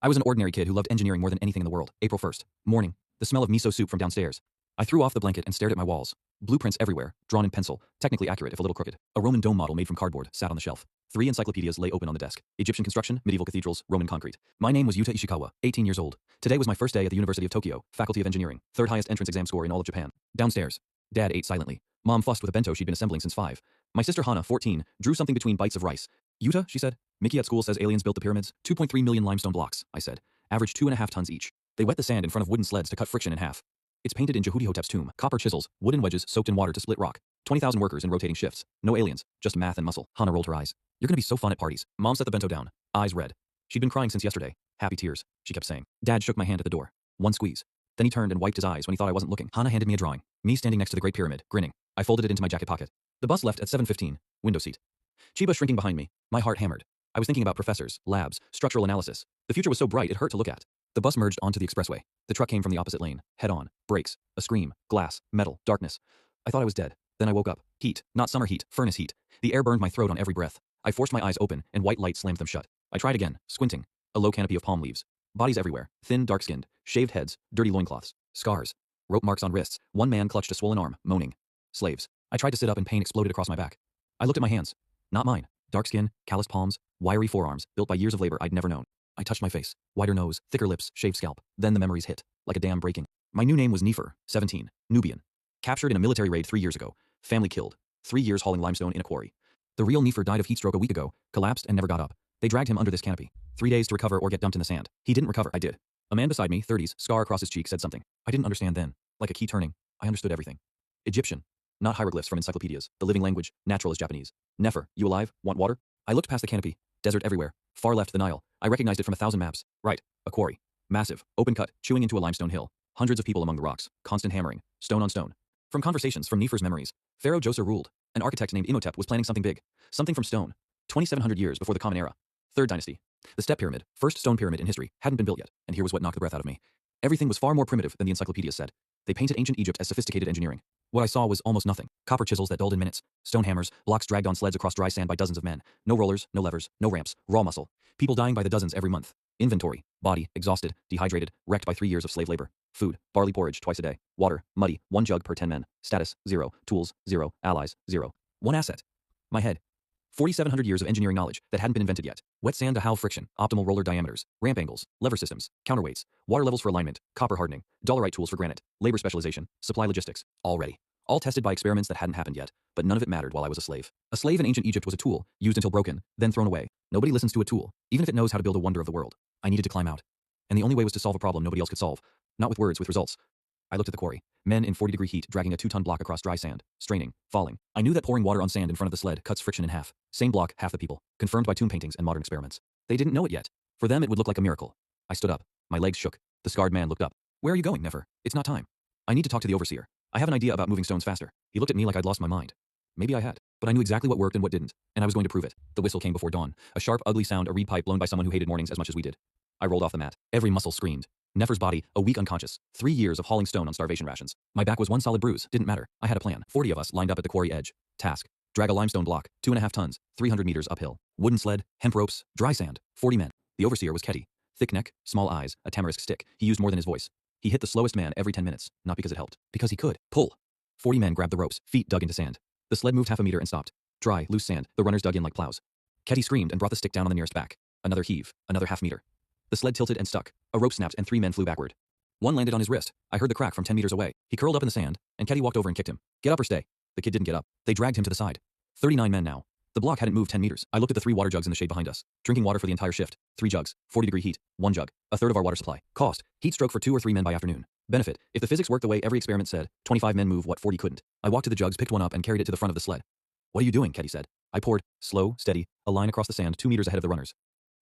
I was an ordinary kid who loved engineering more than anything in the world. April 1st. Morning. The smell of miso soup from downstairs. I threw off the blanket and stared at my walls. Blueprints everywhere, drawn in pencil, technically accurate if a little crooked. A Roman dome model made from cardboard sat on the shelf. 3 encyclopedias lay open on the desk. Egyptian construction, medieval cathedrals, Roman concrete. My name was Yuta Ishikawa, 18 years old. Today was my first day at the University of Tokyo, Faculty of Engineering, third highest entrance exam score in all of Japan. Downstairs. Dad ate silently. Mom fussed with a bento she'd been assembling since 5. My sister Hana, 14, drew something between bites of rice. Yuta, she said. Mickey at school says aliens built the pyramids. 2.3 million limestone blocks, I said. Average 2.5 tons each. They wet the sand in front of wooden sleds to cut friction in half. It's painted in Jehudi-Hotep's tomb. Copper chisels, wooden wedges soaked in water to split rock. 20,000 workers in rotating shifts. No aliens, just math and muscle. Hana rolled her eyes. You're gonna be so fun at parties. Mom set the bento down, eyes red. She'd been crying since yesterday. Happy tears, she kept saying. Dad shook my hand at the door. One squeeze. Then he turned and wiped his eyes when he thought I wasn't looking. Hana handed me a drawing. Me standing next to the Great Pyramid, grinning. I folded it into my jacket pocket. The bus left at 7:15. Window seat. Chiba shrinking behind me. My heart hammered. I was thinking about professors, labs, structural analysis. The future was so bright it hurt to look at. The bus merged onto the expressway. The truck came from the opposite lane, head on, brakes, a scream, glass, metal, darkness. I thought I was dead. Then I woke up. Heat, not summer heat, furnace heat. The air burned my throat on every breath. I forced my eyes open, and white light slammed them shut. I tried again, squinting. A low canopy of palm leaves. Bodies everywhere, thin, dark-skinned, shaved heads, dirty loincloths, scars, rope marks on wrists. One man clutched a swollen arm, moaning. Slaves. I tried to sit up and pain exploded across my back. I looked at my hands. Not mine. Dark skin, calloused palms, wiry forearms, built by years of labor I'd never known. I touched my face. Wider nose, thicker lips, shaved scalp. Then the memories hit, like a dam breaking. My new name was Nefer, 17, Nubian. Captured in a military raid 3 years ago. Family killed. 3 years hauling limestone in a quarry. The real Nefer died of heat stroke a week ago, collapsed and never got up. They dragged him under this canopy. 3 days to recover or get dumped in the sand. He didn't recover, I did. A man beside me, 30s, scar across his cheek, said something. I didn't understand then. Like a key turning, I understood everything. Egyptian. Not hieroglyphs from encyclopedias, the living language, natural as Japanese. Nefer, you alive? Want water? I looked past the canopy. Desert everywhere. Far left, the Nile. I recognized it from 1,000 maps. Right. A quarry. Massive. Open cut. Chewing into a limestone hill. Hundreds of people among the rocks. Constant hammering. Stone on stone. From conversations, from Nefer's memories. Pharaoh Djoser ruled. An architect named Imhotep was planning something big. Something from stone. 2,700 years before the Common Era. Third dynasty. The Step Pyramid, first stone pyramid in history, hadn't been built yet. And here was what knocked the breath out of me. Everything was far more primitive than the encyclopedia said. They painted ancient Egypt as sophisticated engineering. What I saw was almost nothing. Copper chisels that dulled in minutes. Stone hammers, blocks dragged on sleds across dry sand by dozens of men. No rollers, no levers, no ramps, raw muscle. People dying by the dozens every month. Inventory. Body, exhausted, dehydrated, wrecked by 3 years of slave labor. Food, barley porridge twice a day. Water, muddy, 1 jug per 10 men. Status, 0. Tools, 0. Allies, 0. One asset. My head. 4,700 years of engineering knowledge that hadn't been invented yet. Wet sand to halve friction, optimal roller diameters, ramp angles, lever systems, counterweights, water levels for alignment, copper hardening, dolerite tools for granite, labor specialization, supply logistics, all ready. All tested by experiments that hadn't happened yet, but none of it mattered while I was a slave. A slave in ancient Egypt was a tool, used until broken, then thrown away. Nobody listens to a tool, even if it knows how to build a wonder of the world. I needed to climb out. And the only way was to solve a problem nobody else could solve. Not with words, with results. I looked at the quarry. Men in 40-degree heat dragging a 2-ton block across dry sand, straining, falling. I knew that pouring water on sand in front of the sled cuts friction in half. Same block, half the people. Confirmed by tomb paintings and modern experiments. They didn't know it yet. For them, it would look like a miracle. I stood up. My legs shook. The scarred man looked up. Where are you going, Nefer? It's not time. I need to talk to the overseer. I have an idea about moving stones faster. He looked at me like I'd lost my mind. Maybe I had. But I knew exactly what worked and what didn't. And I was going to prove it. The whistle came before dawn. A sharp, ugly sound, a reed pipe blown by someone who hated mornings as much as we did. I rolled off the mat. Every muscle screamed. Nefer's body, a week unconscious. 3 years of hauling stone on starvation rations. My back was one solid bruise. Didn't matter. I had a plan. 40 of us lined up at the quarry edge. Task. Drag a limestone block, 2.5 tons, 300 meters uphill. Wooden sled, hemp ropes, dry sand. 40 men. The overseer was Ketty. Thick neck, small eyes, a tamarisk stick. He used more than his voice. He hit the slowest man every 10 minutes. Not because it helped. Because he could. Pull. 40 men grabbed the ropes, feet dug into sand. The sled moved half a meter and stopped. Dry, loose sand. The runners dug in like plows. Ketty screamed and brought the stick down on the nearest back. Another heave. Another half meter. The sled tilted and stuck. A rope snapped and 3 men flew backward. One landed on his wrist. I heard the crack from 10 meters away. He curled up in the sand, and Ketty walked over and kicked him. Get up or stay. The kid didn't get up. They dragged him to the side. 39 men now. The block hadn't moved 10 meters. I looked at the 3 water jugs in the shade behind us. Drinking water for the entire shift. 3 jugs. 40-degree heat. 1 jug. A third of our water supply. Cost. Heat stroke for 2 or 3 men by afternoon. Benefit. If the physics worked the way every experiment said, 25 men move what 40 couldn't. I walked to the jugs, picked one up, and carried it to the front of the sled. What are you doing? Ketty said. I poured. Slow, steady. A line across the sand 2 meters ahead of the runners.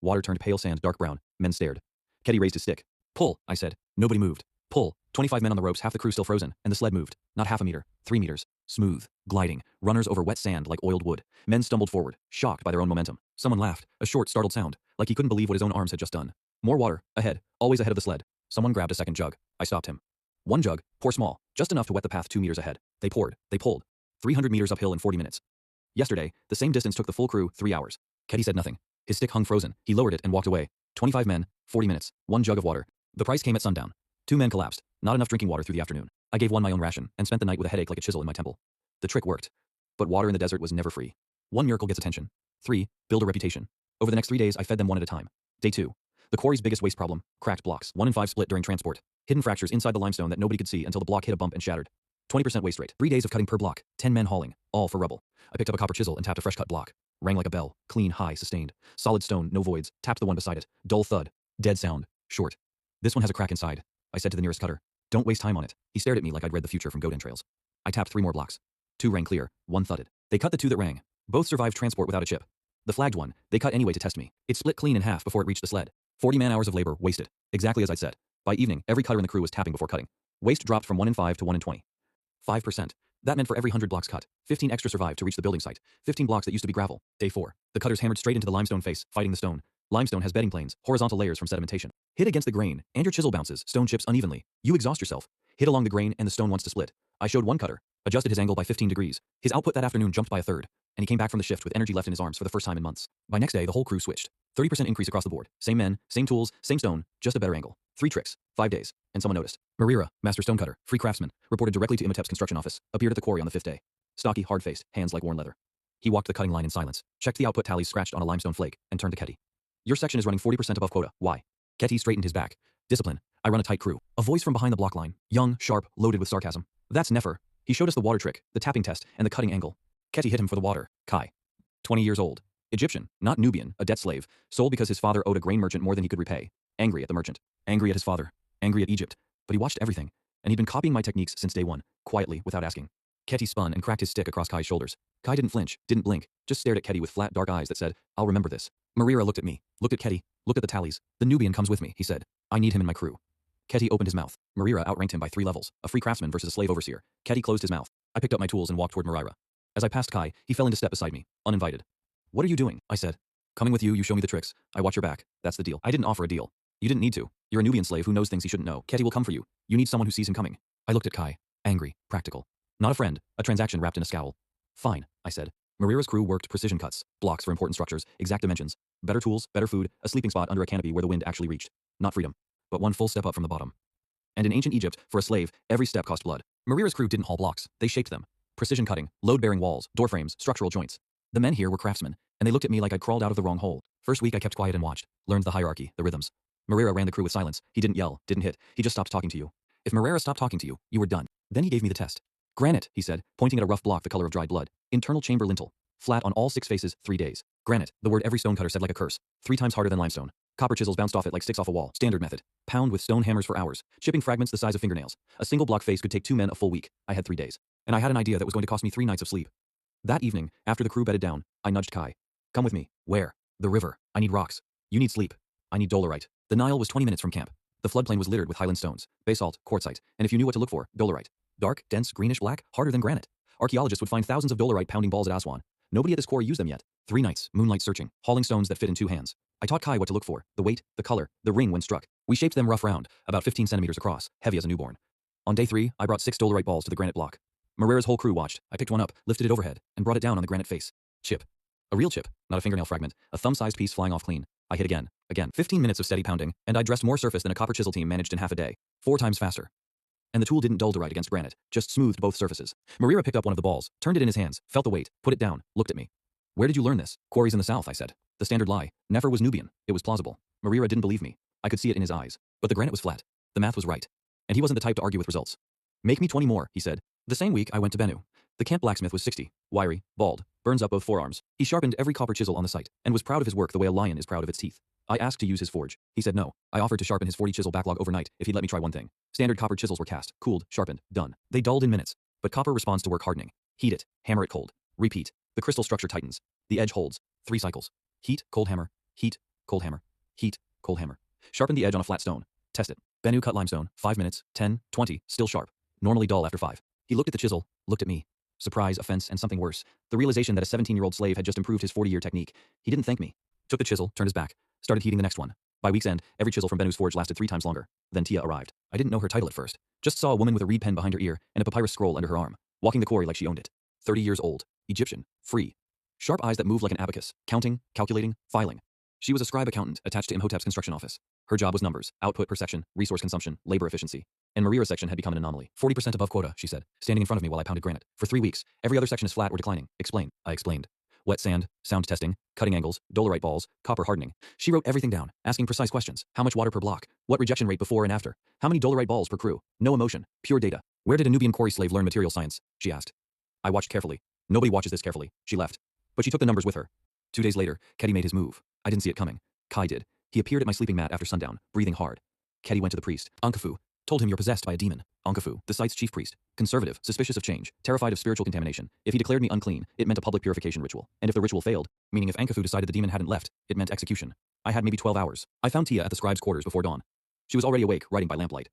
Water turned pale sand dark brown. Men stared. Ketty raised his stick. Pull, I said. Nobody moved. Pull. 25 men on the ropes, half the crew still frozen, and the sled moved. Not half a meter. 3 meters. Smooth. Gliding. Runners over wet sand like oiled wood. Men stumbled forward, shocked by their own momentum. Someone laughed. A short, startled sound, like he couldn't believe what his own arms had just done. More water. Ahead. Always ahead of the sled. Someone grabbed a second jug. I stopped him. 1 jug. Pour small. Just enough to wet the path 2 meters ahead. They poured. They pulled. 300 meters uphill in 40 minutes. Yesterday, the same distance took the full crew 3 hours. Ketty said nothing. His stick hung frozen. He lowered it and walked away. 25 men, 40 minutes, 1 jug of water. The price came at sundown. 2 men collapsed, not enough drinking water through the afternoon. I gave one my own ration and spent the night with a headache like a chisel in my temple. The trick worked. But water in the desert was never free. 1 miracle gets attention. 3. Build a reputation. Over the next 3 days, I fed them one at a time. Day 2. The quarry's biggest waste problem, cracked blocks. 1 in 5 split during transport. Hidden fractures inside the limestone that nobody could see until the block hit a bump and shattered. 20% waste rate. 3 days of cutting per block. 10 men hauling, all for rubble. I picked up a copper chisel and tapped a fresh cut block. Rang like a bell. Clean, high, sustained. Solid stone, no voids. Tapped the one beside it. Dull thud. Dead sound. Short. This one has a crack inside. I said to the nearest cutter. Don't waste time on it. He stared at me like I'd read the future from goat entrails. I tapped 3 more blocks. 2 rang clear. 1 thudded. They cut the 2 that rang. Both survived transport without a chip. The flagged one, they cut anyway to test me. It split clean in half before it reached the sled. 40 man-hours of labor wasted. Exactly as I'd said. By evening, every cutter in the crew was tapping before cutting. Waste dropped from 1 in 5 to 1 in 20. 5%. That meant for every 100 blocks cut, 15 extra survived to reach the building site. 15 blocks that used to be gravel. Day 4. The cutters hammered straight into the limestone face, fighting the stone. Limestone has bedding planes, horizontal layers from sedimentation. Hit against the grain, and your chisel bounces, stone chips unevenly. You exhaust yourself. Hit along the grain and the stone wants to split. I showed one cutter, adjusted his angle by 15 degrees. His output that afternoon jumped by a third, and he came back from the shift with energy left in his arms for the first time in months. By next day, the whole crew switched. 30% increase across the board. Same men, same tools, same stone, just a better angle. 3 tricks, 5 days, and someone noticed. Marira, master stonecutter, free craftsman, reported directly to Imhotep's construction office, appeared at the quarry on the 5th day. Stocky, hard-faced, hands like worn leather. He walked the cutting line in silence, checked the output tallies scratched on a limestone flake, and turned to Ketty. Your section is running 40% above quota. Why? Ketty straightened his back. Discipline. I run a tight crew. A voice from behind the block line. Young, sharp, loaded with sarcasm. That's Nefer. He showed us the water trick, the tapping test, and the cutting angle. Ketty hit him for the water. Kai. 20 years old. Egyptian, not Nubian, a debt slave, sold because his father owed a grain merchant more than he could repay. Angry at the merchant. Angry at his father. Angry at Egypt. But he watched everything, and he'd been copying my techniques since day 1, quietly, without asking. Ketty spun and cracked his stick across Kai's shoulders. Kai didn't flinch, didn't blink, just stared at Ketty with flat, dark eyes that said, I'll remember this. Marira looked at me, looked at Ketty, looked at the tallies. The Nubian comes with me, he said. I need him in my crew. Ketty opened his mouth. Marira outranked him by 3 levels, a free craftsman versus a slave overseer. Ketty closed his mouth. I picked up my tools and walked toward Marira. As I passed Kai, he fell into step beside me, uninvited. What are you doing? I said. Coming with you, you show me the tricks. I watch your back. That's the deal. I didn't offer a deal. You didn't need to. You're a Nubian slave who knows things he shouldn't know. Ketty will come for you. You need someone who sees him coming. I looked at Kai. Angry, practical. Not a friend, a transaction wrapped in a scowl. Fine, I said. Marira's crew worked precision cuts, blocks for important structures, exact dimensions, better tools, better food, a sleeping spot under a canopy where the wind actually reached. Not freedom, but one full step up from the bottom. And in ancient Egypt, for a slave, every step cost blood. Marira's crew didn't haul blocks, they shaped them. Precision cutting, load-bearing walls, door frames, structural joints. The men here were craftsmen, and they looked at me like I'd crawled out of the wrong hole. First week I kept quiet and watched, learned the hierarchy, the rhythms. Marira ran the crew with silence. He didn't yell, didn't hit, he just stopped talking to you. If Marira stopped talking to you, you were done. Then he gave me the test. Granite, he said, pointing at a rough block the color of dried blood. Internal chamber lintel. Flat on all 6 faces, 3 days. Granite, the word every stonecutter said like a curse. 3 times harder than limestone. Copper chisels bounced off it like sticks off a wall. Standard method. Pound with stone hammers for hours, chipping fragments the size of fingernails. A single block face could take 2 men a full week. I had 3 days. And I had an idea that was going to cost me 3 nights of sleep. That evening, after the crew bedded down, I nudged Kai. Come with me. Where? The river. I need rocks. You need sleep. I need dolerite. The Nile was 20 minutes from camp. The floodplain was littered with highland stones, basalt, quartzite, and if you knew what to look for, dolerite. Dark, dense, greenish black, harder than granite. Archaeologists would find thousands of dolerite pounding balls at Aswan. Nobody at this quarry used them yet. 3 nights, moonlight searching, hauling stones that fit in 2 hands. I taught Kai what to look for, the weight, the color, the ring when struck. We shaped them rough round, about 15 centimeters across, heavy as a newborn. On day 3, I brought 6 dolerite balls to the granite block. Marira's whole crew watched. I picked one up, lifted it overhead, and brought it down on the granite face. Chip. A real chip, not a fingernail fragment, a thumb-sized piece flying off clean. I hit again. 15 minutes of steady pounding, and I dressed more surface than a copper chisel team managed in half a day. 4 times faster. And the tool didn't dull to right against granite, just smoothed both surfaces. Marira picked up one of the balls, turned it in his hands, felt the weight, put it down, looked at me. Where did you learn this? Quarries in the south, I said. The standard lie. Nefer was Nubian. It was plausible. Marira didn't believe me. I could see it in his eyes. But the granite was flat. The math was right. And he wasn't the type to argue with results. Make me 20 more, he said. The same week, I went to Bennu. The camp blacksmith was 60, wiry, bald, burns up both forearms. He sharpened every copper chisel on the site, and was proud of his work the way a lion is proud of its teeth. I asked to use his forge. He said no. I offered to sharpen his 40 chisel backlog overnight if he'd let me try one thing. Standard copper chisels were cast, cooled, sharpened, done. They dulled in minutes. But copper responds to work hardening. Heat it, hammer it cold. Repeat. The crystal structure tightens. The edge holds. 3 cycles. Heat, cold hammer. Heat, cold hammer. Heat, cold hammer. Sharpen the edge on a flat stone. Test it. Bennu cut limestone. 5 minutes, 10, 20, still sharp. Normally dull after 5. He looked at the chisel, looked at me. Surprise, offense, and something worse. The realization that a 17-year-old slave had just improved his 40-year technique. He didn't thank me. Took the chisel, turned his back. Started heating the next one. By week's end, every chisel from Bennu's forge lasted 3 times longer. Then Tia arrived. I didn't know her title at first. Just saw a woman with a reed pen behind her ear and a papyrus scroll under her arm, walking the quarry like she owned it. 30 years old. Egyptian. Free. Sharp eyes that moved like an abacus. Counting, calculating, filing. She was a scribe accountant attached to Imhotep's construction office. Her job was numbers, output per section, resource consumption, labor efficiency. And Marira's section had become an anomaly. 40% above quota, she said, standing in front of me while I pounded granite. For 3 weeks, every other section is flat or declining. Explain. I explained. Wet sand, sound testing, cutting angles, dolerite balls, copper hardening. She wrote everything down, asking precise questions. How much water per block? What rejection rate before and after? How many dolerite balls per crew? No emotion, pure data. Where did a Nubian quarry slave learn material science? She asked. I watched carefully. Nobody watches this carefully. She left. But she took the numbers with her. 2 days later, Kedi made his move. I didn't see it coming. Kai did. He appeared at my sleeping mat after sundown, breathing hard. Kedi went to the priest, Ankafu, told him you're possessed by a demon. Ankafu, the site's chief priest, conservative, suspicious of change, terrified of spiritual contamination. If he declared me unclean, it meant a public purification ritual. And if the ritual failed, meaning if Ankafu decided the demon hadn't left, it meant execution. I had maybe 12 hours. I found Tia at the scribe's quarters before dawn. She was already awake, writing by lamplight.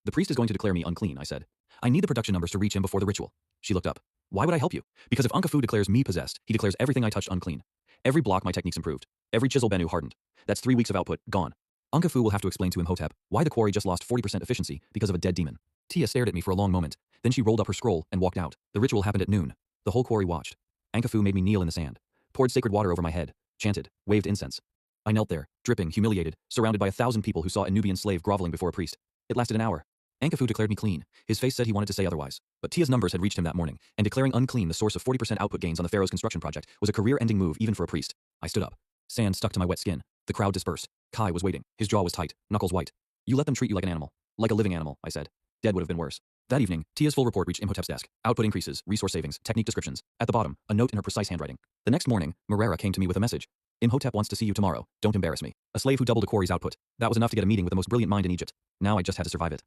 The priest is going to declare me unclean, I said. I need the production numbers to reach him before the ritual. She looked up. Why would I help you? Because if Ankafu declares me possessed, he declares everything I touched unclean. Every block my techniques improved. Every chisel Bennu hardened. That's 3 weeks of output, gone. Ankafu will have to explain to Imhotep why the quarry just lost 40% efficiency because of a dead demon. Tia stared at me for a long moment. Then she rolled up her scroll and walked out. The ritual happened at noon. The whole quarry watched. Ankafu made me kneel in the sand, poured sacred water over my head, chanted, waved incense. I knelt there, dripping, humiliated, surrounded by 1,000 people who saw a Nubian slave groveling before a priest. It lasted an hour. Ankafu declared me clean. His face said he wanted to say otherwise. But Tia's numbers had reached him that morning, and declaring unclean the source of 40% output gains on the Pharaoh's construction project was a career-ending move even for a priest. I stood up. Sand stuck to my wet skin. The crowd dispersed. Kai was waiting. His jaw was tight, knuckles white. You let them treat you like an animal. Like a living animal, I said. Dead would have been worse. That evening, Tia's full report reached Imhotep's desk. Output increases, resource savings, technique descriptions. At the bottom, a note in her precise handwriting. The next morning, Marira came to me with a message. Imhotep wants to see you tomorrow. Don't embarrass me. A slave who doubled a quarry's output. That was enough to get a meeting with the most brilliant mind in Egypt. Now I just had to survive it.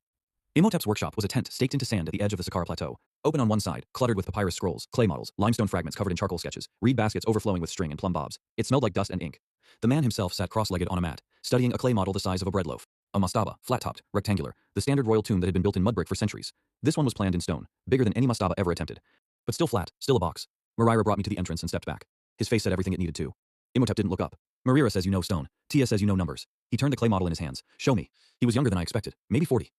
Imhotep's workshop was a tent staked into sand at the edge of the Saqqara Plateau. Open on one side, cluttered with papyrus scrolls, clay models, limestone fragments covered in charcoal sketches, reed baskets overflowing with string and plumb bobs. It smelled like dust and ink. The man himself sat cross-legged on a mat, studying a clay model the size of a bread loaf. A mastaba, flat-topped, rectangular, the standard royal tomb that had been built in mud brick for centuries. This one was planned in stone, bigger than any mastaba ever attempted. But still flat, still a box. Marira brought me to the entrance and stepped back. His face said everything it needed to. Imhotep didn't look up. Marira says you know stone. Tia says you know numbers. He turned the clay model in his hands. Show me. He was younger than I expected, maybe 40.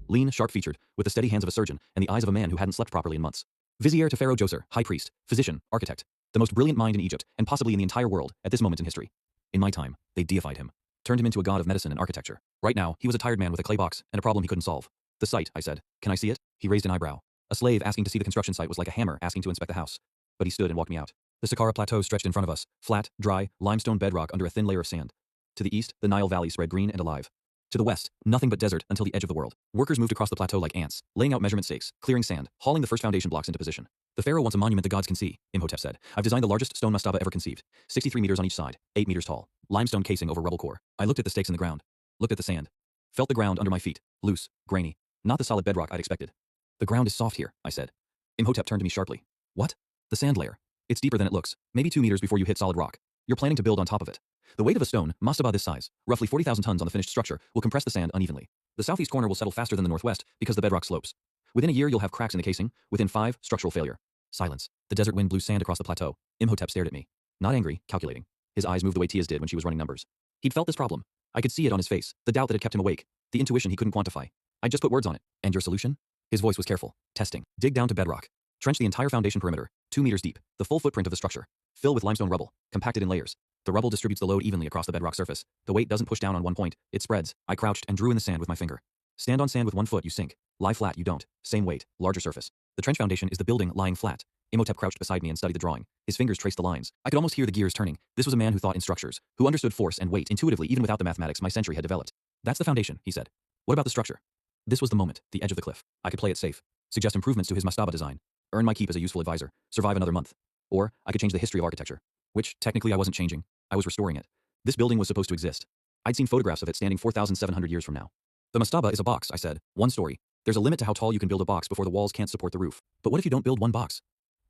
Lean, sharp-featured, with the steady hands of a surgeon and the eyes of a man who hadn't slept properly in months. Vizier to Pharaoh Djoser, high priest, physician, architect. The most brilliant mind in Egypt, and possibly in the entire world, at this moment in history. In my time, they deified him. Turned him into a god of medicine and architecture. Right now, he was a tired man with a clay box and a problem he couldn't solve. The site, I said. Can I see it? He raised an eyebrow. A slave asking to see the construction site was like a hammer asking to inspect the house. But he stood and walked me out. The Saqqara Plateau stretched in front of us, flat, dry, limestone bedrock under a thin layer of sand. To the east, the Nile Valley spread green and alive. To the west, nothing but desert until the edge of the world. Workers moved across the plateau like ants, laying out measurement stakes, clearing sand, hauling the first foundation blocks into position. The pharaoh wants a monument the gods can see, Imhotep said. I've designed the largest stone mastaba ever conceived. 63 meters on each side, 8 meters tall. Limestone casing over rubble core. I looked at the stakes in the ground. Looked at the sand. Felt the ground under my feet. Loose, grainy. Not the solid bedrock I'd expected. The ground is soft here, I said. Imhotep turned to me sharply. What? The sand layer. It's deeper than it looks. Maybe 2 meters before you hit solid rock. You're planning to build on top of it. The weight of a stone, mastaba this size, roughly 40,000 tons on the finished structure, will compress the sand unevenly. The southeast corner will settle faster than the northwest because the bedrock slopes. Within a year you'll have cracks in the casing. Within 5, structural failure. Silence. The desert wind blew sand across the plateau. Imhotep stared at me. Not angry, calculating. His eyes moved the way Tia's did when she was running numbers. He'd felt this problem. I could see it on his face, the doubt that had kept him awake, the intuition he couldn't quantify. I just put words on it. And your solution? His voice was careful. Testing. Dig down to bedrock. Trench the entire foundation perimeter, 2 meters deep, the full footprint of the structure. Fill with limestone rubble, compacted in layers. The rubble distributes the load evenly across the bedrock surface. The weight doesn't push down on one point, it spreads. I crouched and drew in the sand with my finger. Stand on sand with 1 foot, you sink. Lie flat, you don't. Same weight, larger surface. The trench foundation is the building lying flat. Imhotep crouched beside me and studied the drawing. His fingers traced the lines. I could almost hear the gears turning. This was a man who thought in structures, who understood force and weight intuitively even without the mathematics my century had developed. That's the foundation, he said. What about the structure? This was the moment, the edge of the cliff. I could play it safe. Suggest improvements to his mastaba design. Earn my keep as a useful advisor. Survive another month. Or, I could change the history of architecture. Which, technically I wasn't changing. I was restoring it. This building was supposed to exist. I'd seen photographs of it standing 4,700 years from now. The mastaba is a box, I said. 1 story. There's a limit to how tall you can build a box before the walls can't support the roof. But what if you don't build 1 box?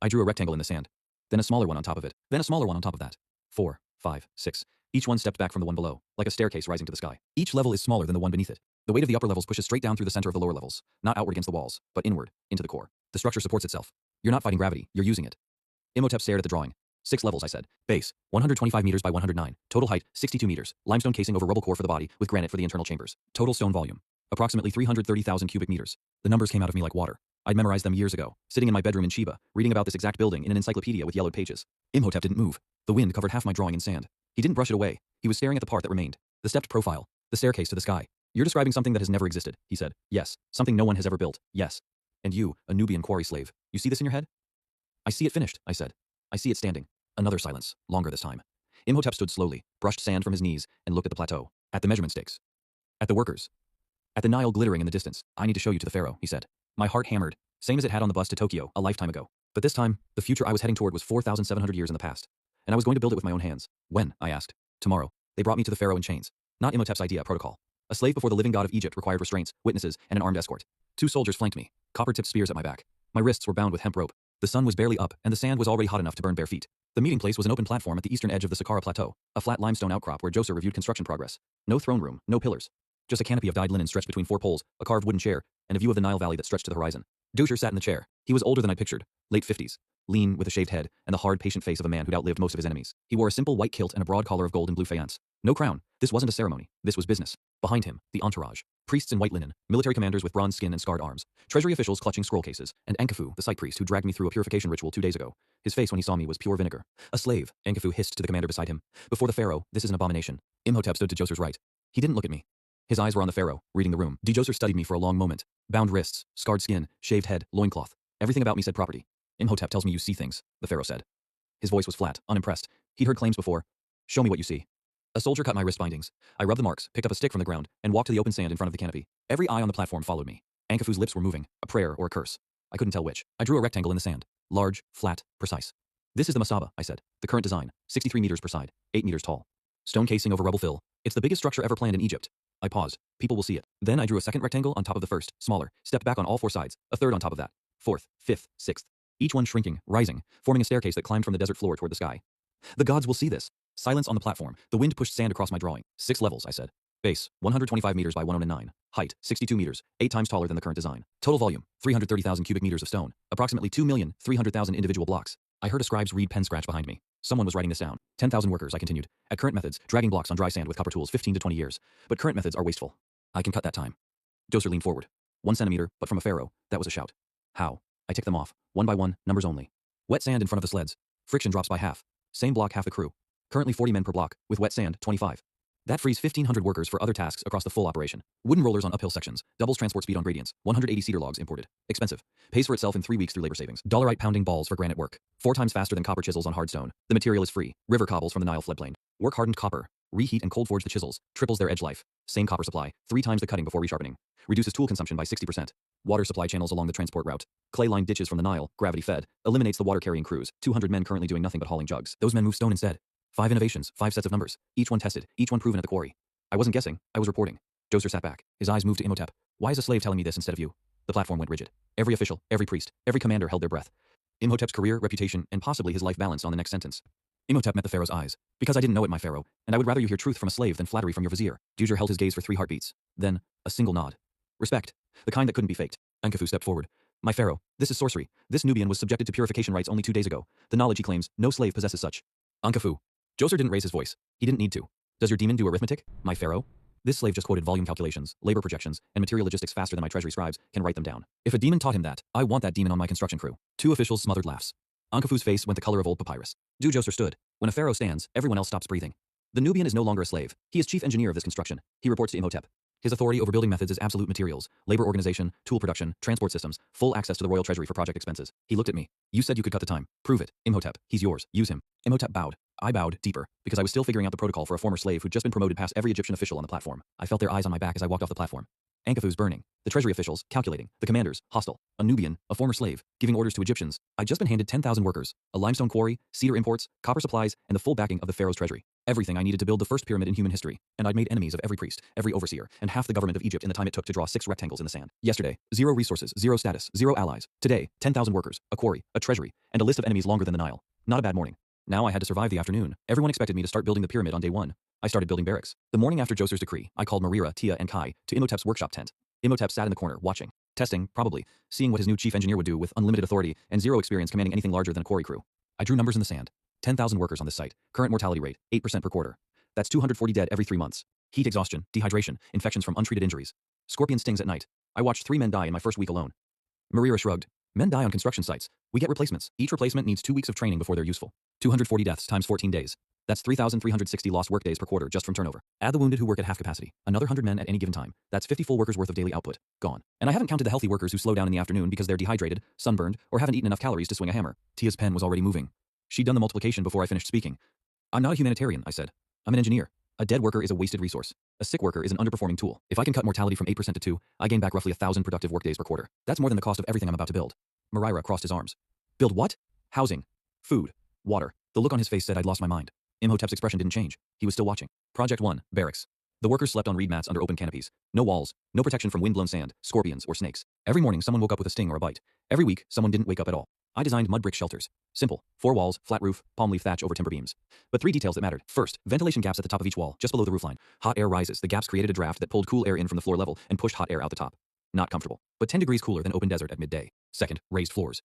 I drew a rectangle in the sand. Then a smaller one on top of it. Then a smaller one on top of that. 4, 5, 6. Each one stepped back from the one below, like a staircase rising to the sky. Each level is smaller than the one beneath it. The weight of the upper levels pushes straight down through the center of the lower levels, not outward against the walls, but inward, into the core. The structure supports itself. You're not fighting gravity, you're using it. Imhotep stared at the drawing. 6 levels, I said. Base, 125 meters by 109. Total height, 62 meters. Limestone casing over rubble core for the body, with granite for the internal chambers. Total stone volume, approximately 330,000 cubic meters. The numbers came out of me like water. I'd memorized them years ago, sitting in my bedroom in Sheba, reading about this exact building in an encyclopedia with yellowed pages. Imhotep didn't move. The wind covered half my drawing in sand. He didn't brush it away. He was staring at the part that remained. The stepped profile. The staircase to the sky. You're describing something that has never existed, he said. Yes. Something no one has ever built. Yes. And you, a Nubian quarry slave. You see this in your head? I see it finished, I said. I see it standing. Another silence. Longer this time. Imhotep stood slowly, brushed sand from his knees, and looked at the plateau. At the measurement stakes. At the workers. At the Nile glittering in the distance. I need to show you to the pharaoh, he said. My heart hammered, same as it had on the bus to Tokyo a lifetime ago. But this time, the future I was heading toward was 4,700 years in the past. And I was going to build it with my own hands. When? I asked. Tomorrow. They brought me to the pharaoh in chains. Not Imhotep's idea, protocol. A slave before the living god of Egypt required restraints, witnesses, and an armed escort. 2 soldiers flanked me, copper-tipped spears at my back. My wrists were bound with hemp rope. The sun was barely up, and the sand was already hot enough to burn bare feet. The meeting place was an open platform at the eastern edge of the Saqqara Plateau, a flat limestone outcrop where Djoser reviewed construction progress. No throne room, no pillars. Just a canopy of dyed linen stretched between 4 poles, a carved wooden chair, and a view of the Nile Valley that stretched to the horizon. Djoser sat in the chair. He was older than I pictured, late 50s, lean with a shaved head and the hard, patient face of a man who'd outlived most of his enemies. He wore a simple white kilt and a broad collar of gold and blue faience. No crown. This wasn't a ceremony. This was business. Behind him, the entourage. Priests in white linen, military commanders with bronze skin and scarred arms, treasury officials clutching scroll cases, and Enkifu, the site priest who dragged me through a purification ritual 2 days ago. His face when he saw me was pure vinegar. A slave, Enkifu hissed to the commander beside him. Before the pharaoh, this is an abomination. Imhotep stood to Djoser's right. He didn't look at me. His eyes were on the pharaoh, reading the room. Djoser studied me for a long moment. Bound wrists, scarred skin, shaved head, loincloth. Everything about me said property. Imhotep tells me you see things, the pharaoh said. His voice was flat, unimpressed. He'd heard claims before. Show me what you see. A soldier cut my wrist bindings. I rubbed the marks, picked up a stick from the ground, and walked to the open sand in front of the canopy. Every eye on the platform followed me. Ankafu's lips were moving, a prayer or a curse. I couldn't tell which. I drew a rectangle in the sand. Large, flat, precise. This is the Masaba, I said. The current design, 63 meters per side, 8 meters tall. Stone casing over rubble fill. It's the biggest structure ever planned in Egypt. I paused. People will see it. Then I drew a second rectangle on top of the first, smaller, stepped back on all 4 sides, a third on top of that. 4th, 5th, 6th. Each one shrinking, rising, forming a staircase that climbed from the desert floor toward the sky. The gods will see this. Silence on the platform. The wind pushed sand across my drawing. 6 levels, I said. Base, 125 meters by 109. Height, 62 meters, 8 times taller than the current design. Total volume, 330,000 cubic meters of stone. Approximately 2,300,000 individual blocks. I heard a scribe's reed pen scratch behind me. Someone was writing this down. 10,000 workers, I continued. At current methods, dragging blocks on dry sand with copper tools 15 to 20 years. But current methods are wasteful. I can cut that time. Djoser leaned forward. 1 centimeter, but from a pharaoh, that was a shout. How? I ticked them off, one by one, numbers only. Wet sand in front of the sleds. Friction drops by half. Same block, half the crew. Currently 40 men per block, with wet sand, 25. That frees 1,500 workers for other tasks across the full operation. Wooden rollers on uphill sections, doubles transport speed on gradients, 180 cedar logs imported. Expensive. Pays for itself in 3 weeks through labor savings. Dollarite pounding balls for granite work. 4 times faster than copper chisels on hard stone. The material is free. River cobbles from the Nile floodplain. Work hardened copper. Reheat and cold forge the chisels. Triples their edge life. Same copper supply. 3 times the cutting before resharpening. Reduces tool consumption by 60%. Water supply channels along the transport route. Clay-lined ditches from the Nile, gravity-fed. Eliminates the water-carrying crews. 200 men currently doing nothing but hauling jugs. Those men move stone instead. 5 innovations, 5 sets of numbers. Each one tested, each one proven at the quarry. I wasn't guessing, I was reporting. Djoser sat back. His eyes moved to Imhotep. Why is a slave telling me this instead of you? The platform went rigid. Every official, every priest, every commander held their breath. Imhotep's career, reputation, and possibly his life balanced on the next sentence. Imhotep met the pharaoh's eyes. Because I didn't know it, my pharaoh, and I would rather you hear truth from a slave than flattery from your vizier. Djoser held his gaze for 3 heartbeats. Then, a single nod. Respect. The kind that couldn't be faked. Enkifu stepped forward. My pharaoh, this is sorcery. This Nubian was subjected to purification rites only 2 days ago. The knowledge he claims, no slave possesses such. Enkifu. Djoser didn't raise his voice. He didn't need to. Does your demon do arithmetic, my pharaoh? This slave just quoted volume calculations, labor projections, and material logistics faster than my treasury scribes can write them down. If a demon taught him that, I want that demon on my construction crew. 2 officials smothered laughs. Enkifu's face went the color of old papyrus. Djoser stood. When a pharaoh stands, everyone else stops breathing. The Nubian is no longer a slave. He is chief engineer of this construction. He reports to Imhotep. His authority over building methods is absolute materials, labor organization, tool production, transport systems, full access to the royal treasury for project expenses. He looked at me. You said you could cut the time. Prove it. Imhotep. He's yours. Use him. Imhotep bowed. I bowed deeper, because I was still figuring out the protocol for a former slave who'd just been promoted past every Egyptian official on the platform. I felt their eyes on my back as I walked off the platform. Enkifu's burning. The treasury officials, calculating. The commanders, hostile. A Nubian, a former slave, giving orders to Egyptians. I'd just been handed 10,000 workers, a limestone quarry, cedar imports, copper supplies, and the full backing of the pharaoh's treasury. Everything I needed to build the first pyramid in human history. And I'd made enemies of every priest, every overseer, and half the government of Egypt in the time it took to draw 6 rectangles in the sand. Yesterday, 0 resources, 0 status, 0 allies. Today, 10,000 workers, a quarry, a treasury, and a list of enemies longer than the Nile. Not a bad morning. Now I had to survive the afternoon. Everyone expected me to start building the pyramid on day 1. I started building barracks. The morning after Djoser's decree, I called Marira, Tia, and Kai to Imhotep's workshop tent. Imhotep sat in the corner, watching. Testing, probably. Seeing what his new chief engineer would do with unlimited authority and 0 experience commanding anything larger than a quarry crew. I drew numbers in the sand. 10,000 workers on this site. Current mortality rate, 8% per quarter. That's 240 dead every 3 months. Heat exhaustion, dehydration, infections from untreated injuries. Scorpion stings at night. I watched 3 men die in my first week alone. Marira shrugged. Men die on construction sites. We get replacements. Each replacement needs 2 weeks of training before they're useful. 240 deaths times 14 days. That's 3,360 lost workdays per quarter just from turnover. Add the wounded who work at half capacity. Another 100 men at any given time. That's 50 full workers worth of daily output. Gone. And I haven't counted the healthy workers who slow down in the afternoon because they're dehydrated, sunburned, or haven't eaten enough calories to swing a hammer. Tia's pen was already moving. She'd done the multiplication before I finished speaking. I'm not a humanitarian, I said. I'm an engineer. A dead worker is a wasted resource. A sick worker is an underperforming tool. If I can cut mortality from 8% to 2, I gain back roughly 1,000 productive workdays per quarter. That's more than the cost of everything I'm about to build. Moraira crossed his arms. Build what? Housing. Food. Water. The look on his face said I'd lost my mind. Imhotep's expression didn't change. He was still watching. Project 1, Barracks. The workers slept on reed mats under open canopies. No walls, no protection from wind-blown sand, scorpions, or snakes. Every morning someone woke up with a sting or a bite. Every week, someone didn't wake up at all. I designed mud brick shelters. Simple. 4 walls, flat roof, palm leaf thatch over timber beams. But 3 details that mattered. First, ventilation gaps at the top of each wall, just below the roofline. Hot air rises. The gaps created a draft that pulled cool air in from the floor level and pushed hot air out the top. Not comfortable, but 10 degrees cooler than open desert at midday. Second, raised floors.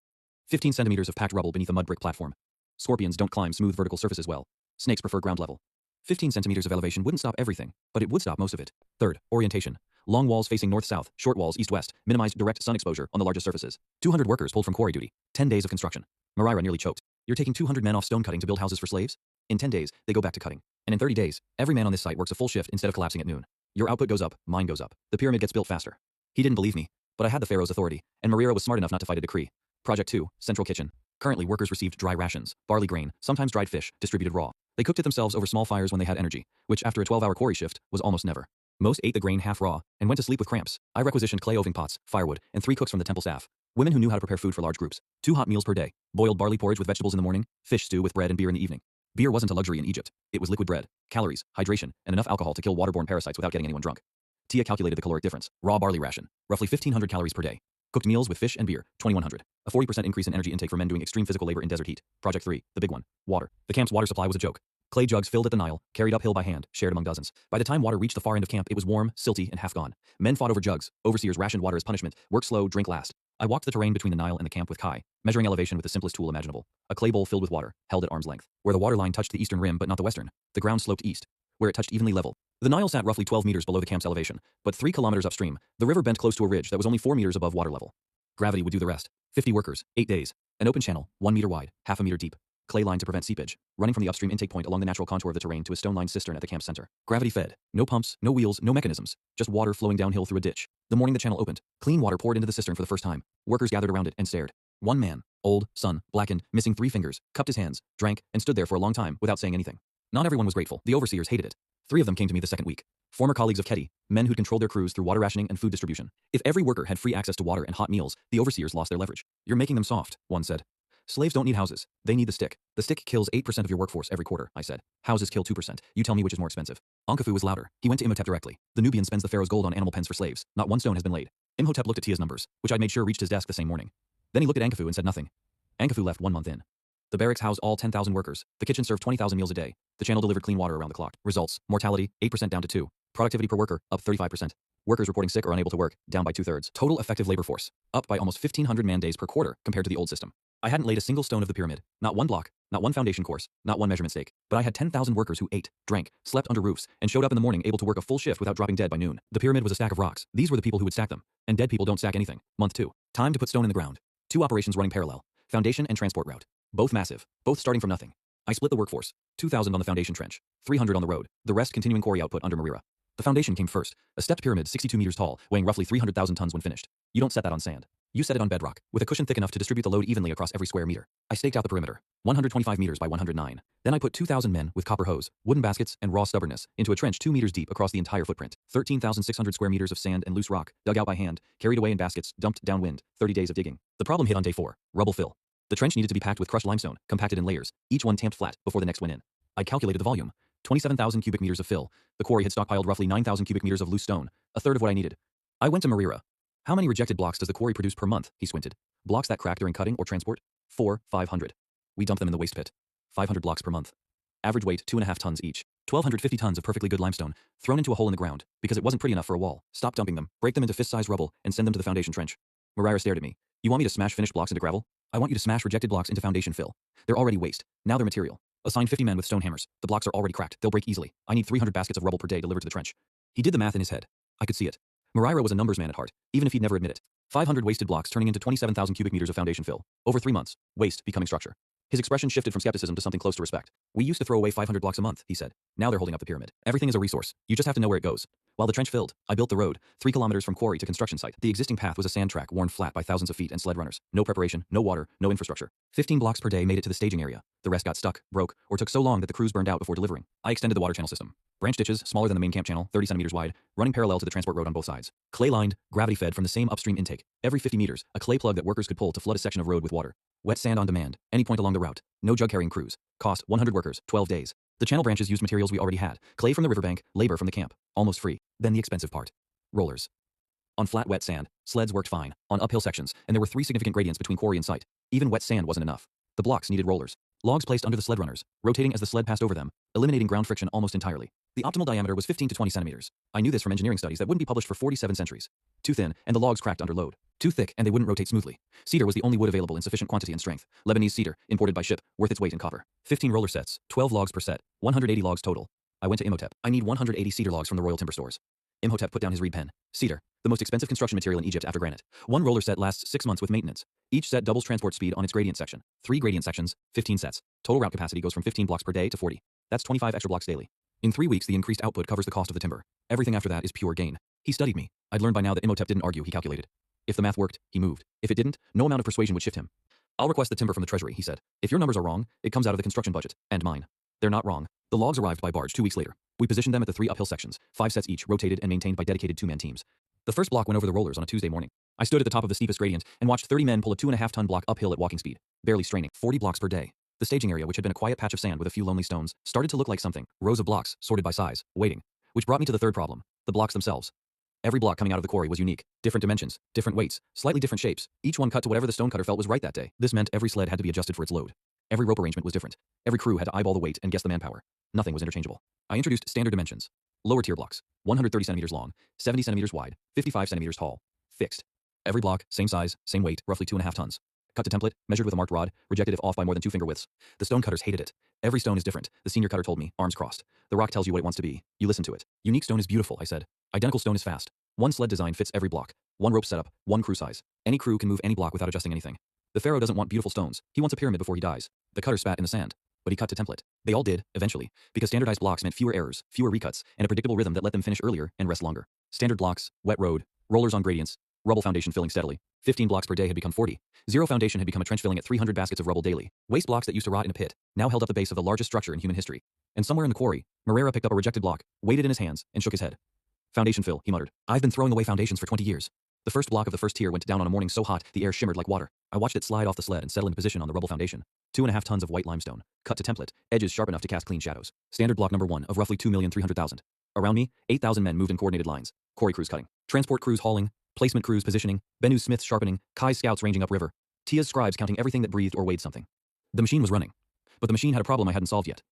15 centimeters of packed rubble beneath a mud brick platform. Scorpions don't climb smooth vertical surfaces well. Snakes prefer ground level. 15 centimeters of elevation wouldn't stop everything, but it would stop most of it. Third, orientation. Long walls facing north-south, short walls east-west, minimized direct sun exposure on the largest surfaces. 200 workers pulled from quarry duty. 10 days of construction. Moraira nearly choked. You're taking 200 men off stone cutting to build houses for slaves? In 10 days, they go back to cutting. And in 30 days, every man on this site works a full shift instead of collapsing at noon. Your output goes up, mine goes up. The pyramid gets built faster. He didn't believe me, but I had the pharaoh's authority, and Moraira was smart enough not to fight a decree. Project 2, Central Kitchen. Currently, workers received dry rations, barley grain, sometimes dried fish, distributed raw. They cooked it themselves over small fires when they had energy, which after a 12-hour quarry shift was almost never. Most ate the grain half raw and went to sleep with cramps. I requisitioned clay oving pots, firewood, and 3 cooks from the temple staff. Women who knew how to prepare food for large groups. 2 hot meals per day. Boiled barley porridge with vegetables in the morning, fish stew with bread and beer in the evening. Beer wasn't a luxury in Egypt. It was liquid bread, calories, hydration, and enough alcohol to kill waterborne parasites without getting anyone drunk. Tia calculated the caloric difference. Raw barley ration, roughly 1,500 calories per day. Cooked meals with fish and beer, 2,100. A 40% increase in energy intake for men doing extreme physical labor in desert heat. Project 3, the big one. Water. The camp's water supply was a joke. Clay jugs filled at the Nile, carried uphill by hand, shared among dozens. By the time water reached the far end of camp, it was warm, silty, and half gone. Men fought over jugs. Overseers rationed water as punishment. Work slow, drink last. I walked the terrain between the Nile and the camp with Kai, measuring elevation with the simplest tool imaginable. A clay bowl filled with water, held at arm's length. Where the water line touched the eastern rim but not the western, the ground sloped east. Where it touched evenly level, the Nile sat roughly 12 meters below the camp's elevation, but 3 kilometers upstream, the river bent close to a ridge that was only 4 meters above water level. Gravity would do the rest. 50 workers, 8 days. An open channel, 1 meter wide, half a meter deep. Clay line to prevent seepage, running from the upstream intake point along the natural contour of the terrain to a stone-lined cistern at the camp center. Gravity fed. No pumps, no wheels, no mechanisms. Just water flowing downhill through a ditch. The morning the channel opened, clean water poured into the cistern for the first time. Workers gathered around it and stared. One man, old, sun, blackened, missing 3 fingers, cupped his hands, drank, and stood there for a long time without saying anything. Not everyone was grateful. The overseers hated it. 3 of them came to me the second week. Former colleagues of Keti, men who'd controlled their crews through water rationing and food distribution. If every worker had free access to water and hot meals, the overseers lost their leverage. You're making them soft, one said. Slaves don't need houses. They need the stick. The stick kills 8% of your workforce every quarter, I said. Houses kill 2%. You tell me which is more expensive. Ankafu was louder. He went to Imhotep directly. The Nubian spends the pharaoh's gold on animal pens for slaves. Not one stone has been laid. Imhotep looked at Tia's numbers, which I'd made sure reached his desk the same morning. Then he looked at Ankafu and said nothing. Ankafu left 1 month in. The barracks housed all 10,000 workers. The kitchen served 20,000 meals a day. The channel delivered clean water around the clock. Results: mortality, 8% down to 2. Productivity per worker, up 35%. Workers reporting sick or unable to work, down by 2/3. Total effective labor force, up by almost 1,500 man-days per quarter compared to the old system. I hadn't laid a single stone of the pyramid, not one block, not one foundation course, not one measurement stake, but I had 10,000 workers who ate, drank, slept under roofs, and showed up in the morning able to work a full shift without dropping dead by noon. The pyramid was a stack of rocks. These were the people who would stack them. And dead people don't stack anything. Month 2. Time to put stone in the ground. 2 operations running parallel. Foundation and transport route. Both massive. Both starting from nothing. I split the workforce. 2,000 on the foundation trench. 300 on the road. The rest continuing quarry output under Moraira. The foundation came first. A stepped pyramid 62 meters tall, weighing roughly 300,000 tons when finished. You don't set that on sand. You set it on bedrock, with a cushion thick enough to distribute the load evenly across every square meter. I staked out the perimeter, 125 meters by 109. Then I put 2,000 men with copper hose, wooden baskets, and raw stubbornness into a trench 2 meters deep across the entire footprint. 13,600 square meters of sand and loose rock, dug out by hand, carried away in baskets, dumped downwind. 30 days of digging. The problem hit on day 4. Rubble fill. The trench needed to be packed with crushed limestone, compacted in layers, each one tamped flat before the next went in. I calculated the volume. 27,000 cubic meters of fill. The quarry had stockpiled roughly 9,000 cubic meters of loose stone, a third of what I needed. I went to Moraira. How many rejected blocks does the quarry produce per month? He squinted. Blocks that crack during cutting or transport? 500. We dump them in the waste pit. 500 blocks per month. Average weight 2.5 tons each. 1,250 tons of perfectly good limestone, thrown into a hole in the ground, because it wasn't pretty enough for a wall. Stop dumping them, break them into fist-sized rubble, and send them to the foundation trench. Moraira stared at me. You want me to smash finished blocks into gravel? I want you to smash rejected blocks into foundation fill. They're already waste. Now they're material. Assign 50 men with stone hammers. The blocks are already cracked. They'll break easily. I need 300 baskets of rubble per day delivered to the trench. He did the math in his head. I could see it. Moraira was a numbers man at heart, even if he'd never admit it. 500 wasted blocks turning into 27,000 cubic meters of foundation fill. Over 3 months. Waste becoming structure. His expression shifted from skepticism to something close to respect. We used to throw away 500 blocks a month, he said. Now they're holding up the pyramid. Everything is a resource. You just have to know where it goes. While the trench filled, I built the road, 3 kilometers from quarry to construction site. The existing path was a sand track worn flat by thousands of feet and sled runners. No preparation, no water, no infrastructure. 15 blocks per day made it to the staging area. The rest got stuck, broke, or took so long that the crews burned out before delivering. I extended the water channel system. Branch ditches, smaller than the main camp channel, 30 centimeters wide, running parallel to the transport road on both sides. Clay-lined, gravity-fed from the same upstream intake. Every 50 meters, a clay plug that workers could pull to flood a section of road with water. Wet sand on demand, any point along the route. No jug-carrying crews. Cost, 100 workers, 12 days. The channel branches used materials we already had. Clay from the riverbank, labor from the camp. Almost free. Then the expensive part. Rollers. On flat, wet sand, sleds worked fine. On uphill sections, and there were 3 significant gradients between quarry and site. Even wet sand wasn't enough. The blocks needed rollers. Logs placed under the sled runners, rotating as the sled passed over them, eliminating ground friction almost entirely. The optimal diameter was 15 to 20 centimeters. I knew this from engineering studies that wouldn't be published for 47 centuries. Too thin, and the logs cracked under load. Too thick, and they wouldn't rotate smoothly. Cedar was the only wood available in sufficient quantity and strength. Lebanese cedar, imported by ship, worth its weight in copper. 15 roller sets, 12 logs per set, 180 logs total. I went to Imhotep. I need 180 cedar logs from the Royal Timber Stores. Imhotep put down his reed pen. Cedar, the most expensive construction material in Egypt after granite. 1 roller set lasts 6 months with maintenance. Each set doubles transport speed on its gradient section. 3 gradient sections, 15 sets. Total route capacity goes from 15 blocks per day to 40. That's 25 extra blocks daily. In 3 weeks, the increased output covers the cost of the timber. Everything after that is pure gain. He studied me. I'd learned by now that Imhotep didn't argue, he calculated. If the math worked, he moved. If it didn't, no amount of persuasion would shift him. I'll request the timber from the treasury, he said. If your numbers are wrong, it comes out of the construction budget. And mine. They're not wrong. The logs arrived by barge 2 weeks later. We positioned them at the 3 uphill sections, 5 sets each, rotated and maintained by dedicated 2-man teams. The first block went over the rollers on a Tuesday morning. I stood at the top of the steepest gradient and watched 30 men pull a 2.5-ton block uphill at walking speed, barely straining. 40 blocks per day. The staging area, which had been a quiet patch of sand with a few lonely stones, started to look like something. Rows of blocks, sorted by size, waiting. Which brought me to the third problem. The blocks themselves. Every block coming out of the quarry was unique. Different dimensions, different weights, slightly different shapes. Each one cut to whatever the stonecutter felt was right that day. This meant every sled had to be adjusted for its load. Every rope arrangement was different. Every crew had to eyeball the weight and guess the manpower. Nothing was interchangeable. I introduced standard dimensions. Lower tier blocks, 130 centimeters long, 70 centimeters wide, 55 centimeters tall. Fixed. Every block, same size, same weight, roughly 2.5 tons. Cut to template, measured with a marked rod, rejected if off by more than 2 finger widths. The stone cutters hated it. Every stone is different, the senior cutter told me, arms crossed. The rock tells you what it wants to be. You listen to it. Unique stone is beautiful, I said. Identical stone is fast. 1 sled design fits every block. 1 rope setup, 1 crew size. Any crew can move any block without adjusting anything. The pharaoh doesn't want beautiful stones. He wants a pyramid before he dies. The cutter spat in the sand. But he cut to template. They all did, eventually, because standardized blocks meant fewer errors, fewer recuts, and a predictable rhythm that let them finish earlier and rest longer. Standard blocks, wet road, rollers on gradients, rubble foundation filling steadily. 15 blocks per day had become 40. Zero foundation had become a trench filling at 300 baskets of rubble daily. Waste blocks that used to rot in a pit now held up the base of the largest structure in human history. And somewhere in the quarry, Moreira picked up a rejected block, weighed it in his hands, and shook his head. Foundation fill, he muttered. I've been throwing away foundations for 20 years. The first block of the first tier went down on a morning so hot the air shimmered like water. I watched it slide off the sled and settle into position on the rubble foundation. 2.5 tons of white limestone, cut to template, edges sharp enough to cast clean shadows. Standard block number 1 of roughly 2,300,000. Around me, 8,000 men moved in coordinated lines. Quarry crews cutting, transport crews hauling, placement crews positioning, Benu smiths sharpening, Kai's scouts ranging upriver, Tia's scribes counting everything that breathed or weighed something. The machine was running. But the machine had a problem I hadn't solved yet.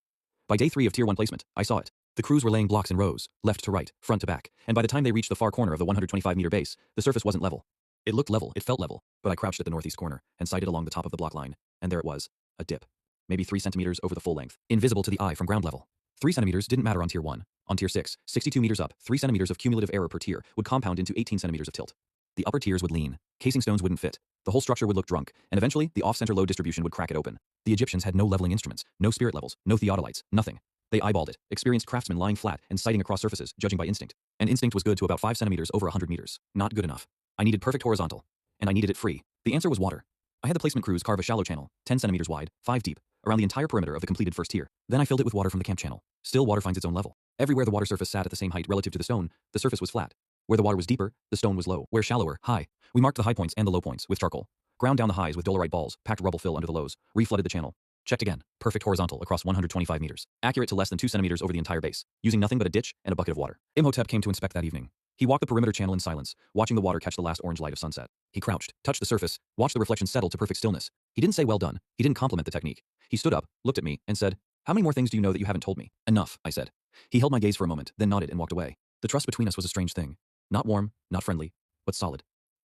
By day 3 of Tier 1 placement, I saw it. The crews were laying blocks in rows, left to right, front to back, and by the time they reached the far corner of the 125-meter base, the surface wasn't level. It looked level, it felt level, but I crouched at the northeast corner and sighted along the top of the block line, and there it was, a dip. Maybe 3 centimeters over the full length, invisible to the eye from ground level. 3 centimeters didn't matter on Tier 1. On Tier 6, 62 meters up, 3 centimeters of cumulative error per tier would compound into 18 centimeters of tilt. The upper tiers would lean, casing stones wouldn't fit, the whole structure would look drunk, and eventually, the off-center load distribution would crack it open. The Egyptians had no leveling instruments, no spirit levels, no theodolites, nothing. They eyeballed it, experienced craftsmen lying flat and sighting across surfaces, judging by instinct. And instinct was good to about 5 centimeters over 100 meters. Not good enough. I needed perfect horizontal. And I needed it free. The answer was water. I had the placement crews carve a shallow channel, 10 centimeters wide, 5 deep, around the entire perimeter of the completed first tier. Then I filled it with water from the camp channel. Still, water finds its own level. Everywhere the water surface sat at the same height relative to the stone, the surface was flat. Where the water was deeper, the stone was low. Where shallower, high. We marked the high points and the low points with charcoal. Ground down the highs with dolerite balls, packed rubble fill under the lows, reflooded the channel. Checked again. Perfect horizontal across 125 meters. Accurate to less than 2 centimeters over the entire base, using nothing but a ditch and a bucket of water. Imhotep came to inspect that evening. He walked the perimeter channel in silence, watching the water catch the last orange light of sunset. He crouched, touched the surface, watched the reflection settle to perfect stillness. He didn't say well done. He didn't compliment the technique. He stood up, looked at me, and said, "How many more things do you know that you haven't told me?" "Enough," I said. He held my gaze for a moment, then nodded and walked away. The trust between us was a strange thing. Not warm, not friendly, but solid.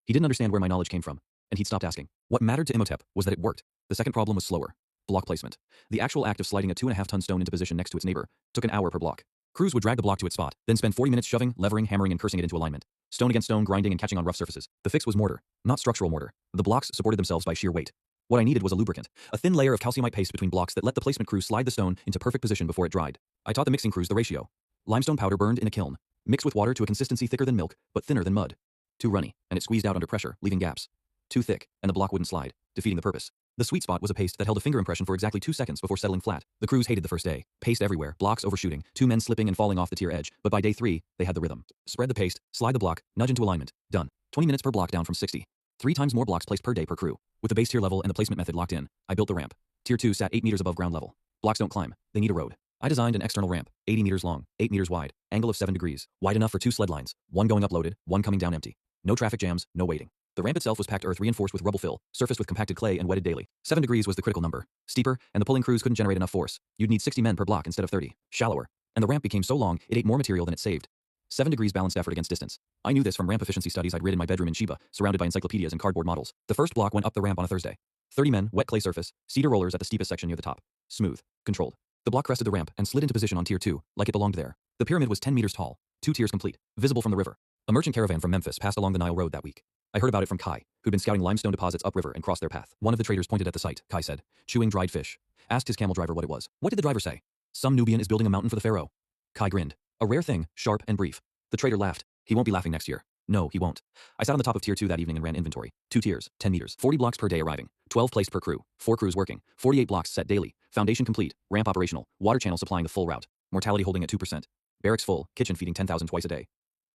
He didn't understand where my knowledge came from, and he'd stopped asking. What mattered to Imhotep was that it worked. The second problem was slower. Block placement. The actual act of sliding a 2.5-ton stone into position next to its neighbor took an hour per block. Crews would drag the block to its spot, then spend 40 minutes shoving, levering, hammering, and cursing it into alignment. Stone against stone, grinding and catching on rough surfaces. The fix was mortar, not structural mortar. The blocks supported themselves by sheer weight. What I needed was a lubricant, a thin layer of calciumite paste between blocks that let the placement crew slide the stone into perfect position before it dried. I taught the mixing crews the ratio. Limestone powder burned in a kiln, mixed with water to a consistency thicker than milk, but thinner than mud. Too runny, and it squeezed out under pressure, leaving gaps. Too thick, and the block wouldn't slide, defeating the purpose. The sweet spot was a paste that held a finger impression for exactly 2 seconds before settling flat. The crews hated the first day. Paste everywhere, blocks overshooting, 2 men slipping and falling off the tier edge, but by day 3, they had the rhythm. Spread the paste, slide the block, nudge into alignment. Done. 20 minutes per block down from 60. 3 times more blocks placed per day per crew. With the base tier level and the placement method locked in, I built the ramp. Tier 2 sat 8 meters above ground level. Blocks don't climb, they need a road. I designed an external ramp, 80 meters long, 8 meters wide, angle of 7 degrees, wide enough for 2 sled lines, one going up loaded, one coming down empty. No traffic jams, no waiting. The ramp itself was packed earth reinforced with rubble fill, surfaced with compacted clay and wetted daily. 7 degrees was the critical number. Steeper, and the pulling crews couldn't generate enough force. You'd need 60 men per block instead of 30. Shallower. And the ramp became so long, it ate more material than it saved. 7 degrees balanced effort against distance. I knew this from ramp efficiency studies I'd read in my bedroom in Shiba, surrounded by encyclopedias and cardboard models. The first block went up the ramp on a Thursday. 30 men, wet clay surface, cedar rollers at the steepest section near the top. Smooth. Controlled. The block crested the ramp and slid into position on tier 2, like it belonged there. The pyramid was 10 meters tall, 2 tiers complete, visible from the river. A merchant caravan from Memphis passed along the Nile Road that week. I heard about it from Kai, who'd been scouting limestone deposits upriver and crossed their path. One of the traders pointed at the site, Kai said, chewing dried fish. Asked his camel driver what it was. What did the driver say? Some Nubian is building a mountain for the pharaoh. Kai grinned. A rare thing, sharp and brief. The trader laughed. He won't be laughing next year. No, he won't. I sat on the top of tier 2 that evening and ran inventory. 2 tiers, 10 meters, 40 blocks per day arriving, 12 placed per crew, 4 crews working, 48 blocks set daily, foundation complete, ramp operational, water channel supplying the full route, mortality holding at 2%, barracks full, kitchen feeding 10,000 twice a day.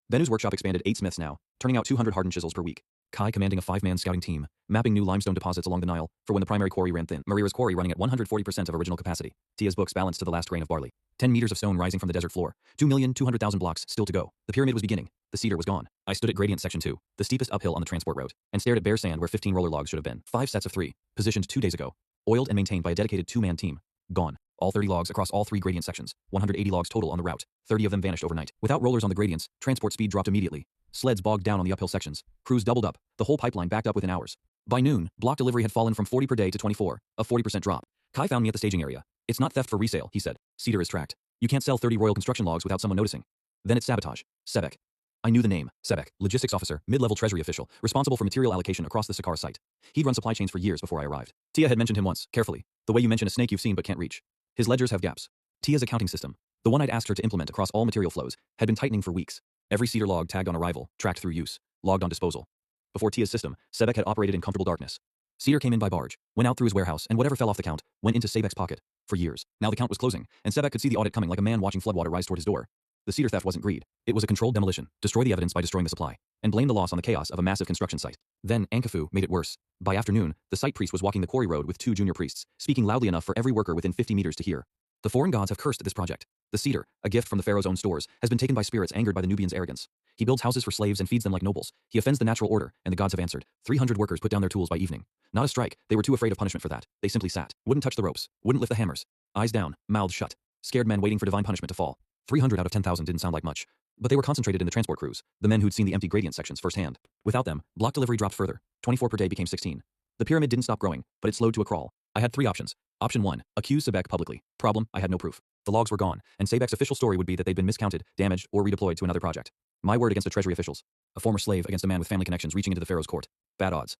Benu's workshop expanded 8 smiths now, turning out 200 hardened chisels per week. Kai commanding a 5-man scouting team, mapping new limestone deposits along the Nile, for when the primary quarry ran thin. Marira's quarry running at 140% of original capacity. Tia's books balanced to the last grain of barley. 10 meters of stone rising from the desert floor. 2,200,000 blocks still to go. The pyramid was beginning. The cedar was gone. I stood at gradient section 2, the steepest uphill on the transport route, and stared at bare sand where 15 roller logs should have been. 5 sets of 3, positioned 2 days ago. Oiled and maintained by a dedicated 2-man team. Gone. All 30 logs across all 3 gradient sections. 180 logs total on the route. 30 of them vanished overnight. Without rollers on the gradients, transport speed dropped immediately. Sleds bogged down on the uphill sections. Crews doubled up. The whole pipeline backed up within hours. By noon, block delivery had fallen from 40 per day to 24, a 40% drop. Kai found me at the staging area. It's not theft for resale, he said. Cedar is tracked. You can't sell 30 Royal Construction logs without someone noticing. Then it's sabotage. Sebek. I knew the name. Sebek, logistics officer, mid-level treasury official, responsible for material allocation across the Saqqara site. He'd run supply chains for years before I arrived. Tia had mentioned him once, carefully, the way you mention a snake you've seen but can't reach. His ledgers have gaps. Tia's accounting system, the one I'd asked her to implement across all material flows, had been tightening for weeks. Every cedar log tagged on arrival, tracked through use, logged on disposal. Before Tia's system, Sebek had operated in comfortable darkness. Cedar came in by barge, went out through his warehouse, and whatever fell off the count went into Sebek's pocket. For years. Now the count was closing, and Sebek could see the audit coming like a man watching floodwater rise toward his door. The cedar theft wasn't greed. It was a controlled demolition. Destroy the evidence by destroying the supply, and blame the loss on the chaos of a massive construction site. Then Ankafu made it worse. By afternoon, the site priest was walking the quarry road with 2 junior priests, speaking loudly enough for every worker within 50 meters to hear. The foreign gods have cursed this project. The cedar, a gift from the pharaoh's own stores, has been taken by spirits angered by the Nubians' arrogance. He builds houses for slaves and feeds them like nobles. He offends the natural order, and the gods have answered. 300 workers put down their tools by evening. Not a strike, they were too afraid of punishment for that. They simply sat. Wouldn't touch the ropes. Wouldn't lift the hammers. Eyes down, mouths shut. Scared men waiting for divine punishment to fall. 300 out of 10,000 didn't sound like much. But they were concentrated in the transport crews, the men who'd seen the empty gradient sections firsthand. Without them, block delivery dropped further. 24 per day became 16. The pyramid didn't stop growing, but it slowed to a crawl. I had 3 options. Option 1, accuse Sebek publicly. Problem, I had no proof. The logs were gone, and Sebek's official story would be that they'd been miscounted, damaged, or redeployed to another project. My word against the treasury officials. A former slave against a man with family connections reaching into the pharaoh's court. Bad odds.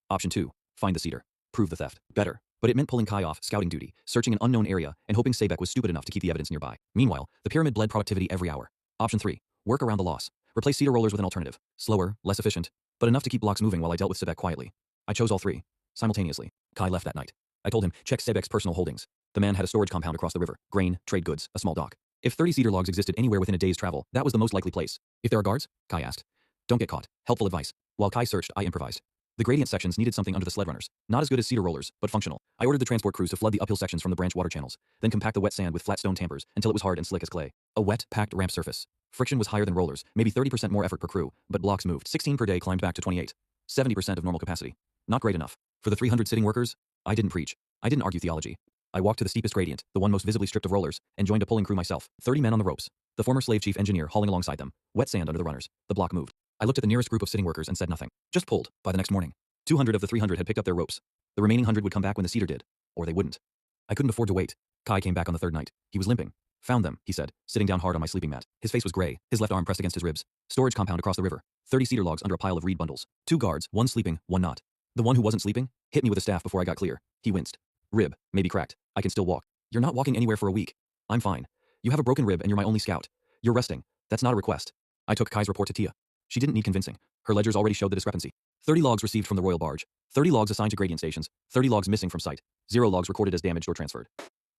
Option 2, find the cedar. Prove the theft. Better. But it meant pulling Kai off scouting duty, searching an unknown area, and hoping Sebek was stupid enough to keep the evidence nearby. Meanwhile, the pyramid bled productivity every hour. Option 3, work around the loss. Replace cedar rollers with an alternative. Slower, less efficient, but enough to keep blocks moving while I dealt with Sebek quietly. I chose all 3. Simultaneously. Kai left that night. I told him, check Sebek's personal holdings. The man had a storage compound across the river, grain, trade goods, a small dock. If 30 cedar logs existed anywhere within a day's travel, that was the most likely place. If there are guards? Kai asked. Don't get caught. Helpful advice. While Kai searched, I improvised. The gradient sections needed something under the sled runners. Not as good as cedar rollers, but functional. I ordered the transport crews to flood the uphill sections from the branch water channels, then compact the wet sand with flat stone tampers until it was hard and slick as clay. A wet, packed ramp surface. Friction was higher than rollers, maybe 30% more effort per crew, but blocks moved. 16 per day climbed back to 28. 70% of normal capacity. Not great enough. For the 300 sitting workers, I didn't preach. I didn't argue theology. I walked to the steepest gradient, the one most visibly stripped of rollers, and joined a pulling crew myself. 30 men on the ropes. The former slave chief engineer hauling alongside them. Wet sand under the runners. The block moved. I looked at the nearest group of sitting workers and said nothing. Just pulled. By the next morning, 200 of the 300 had picked up their ropes. The remaining 100 would come back when the cedar did. Or they wouldn't. I couldn't afford to wait. Kai came back on the 3rd night. He was limping. Found them, he said, sitting down hard on my sleeping mat. His face was gray, his left arm pressed against his ribs. Storage compound across the river. 30 cedar logs under a pile of reed bundles. 2 guards, 1 sleeping, 1 not. The one who wasn't sleeping hit me with a staff before I got clear. He winced. Rib, maybe cracked. I can still walk. You're not walking anywhere for a week. I'm fine. You have a broken rib and you're my only scout. You're resting. That's not a request. I took Kai's report to Tia. She didn't need convincing. Her ledgers already showed the discrepancy. 30 logs received from the royal barge. 30 logs assigned to gradient stations. 30 logs missing from site. 0 logs recorded as damaged or transferred.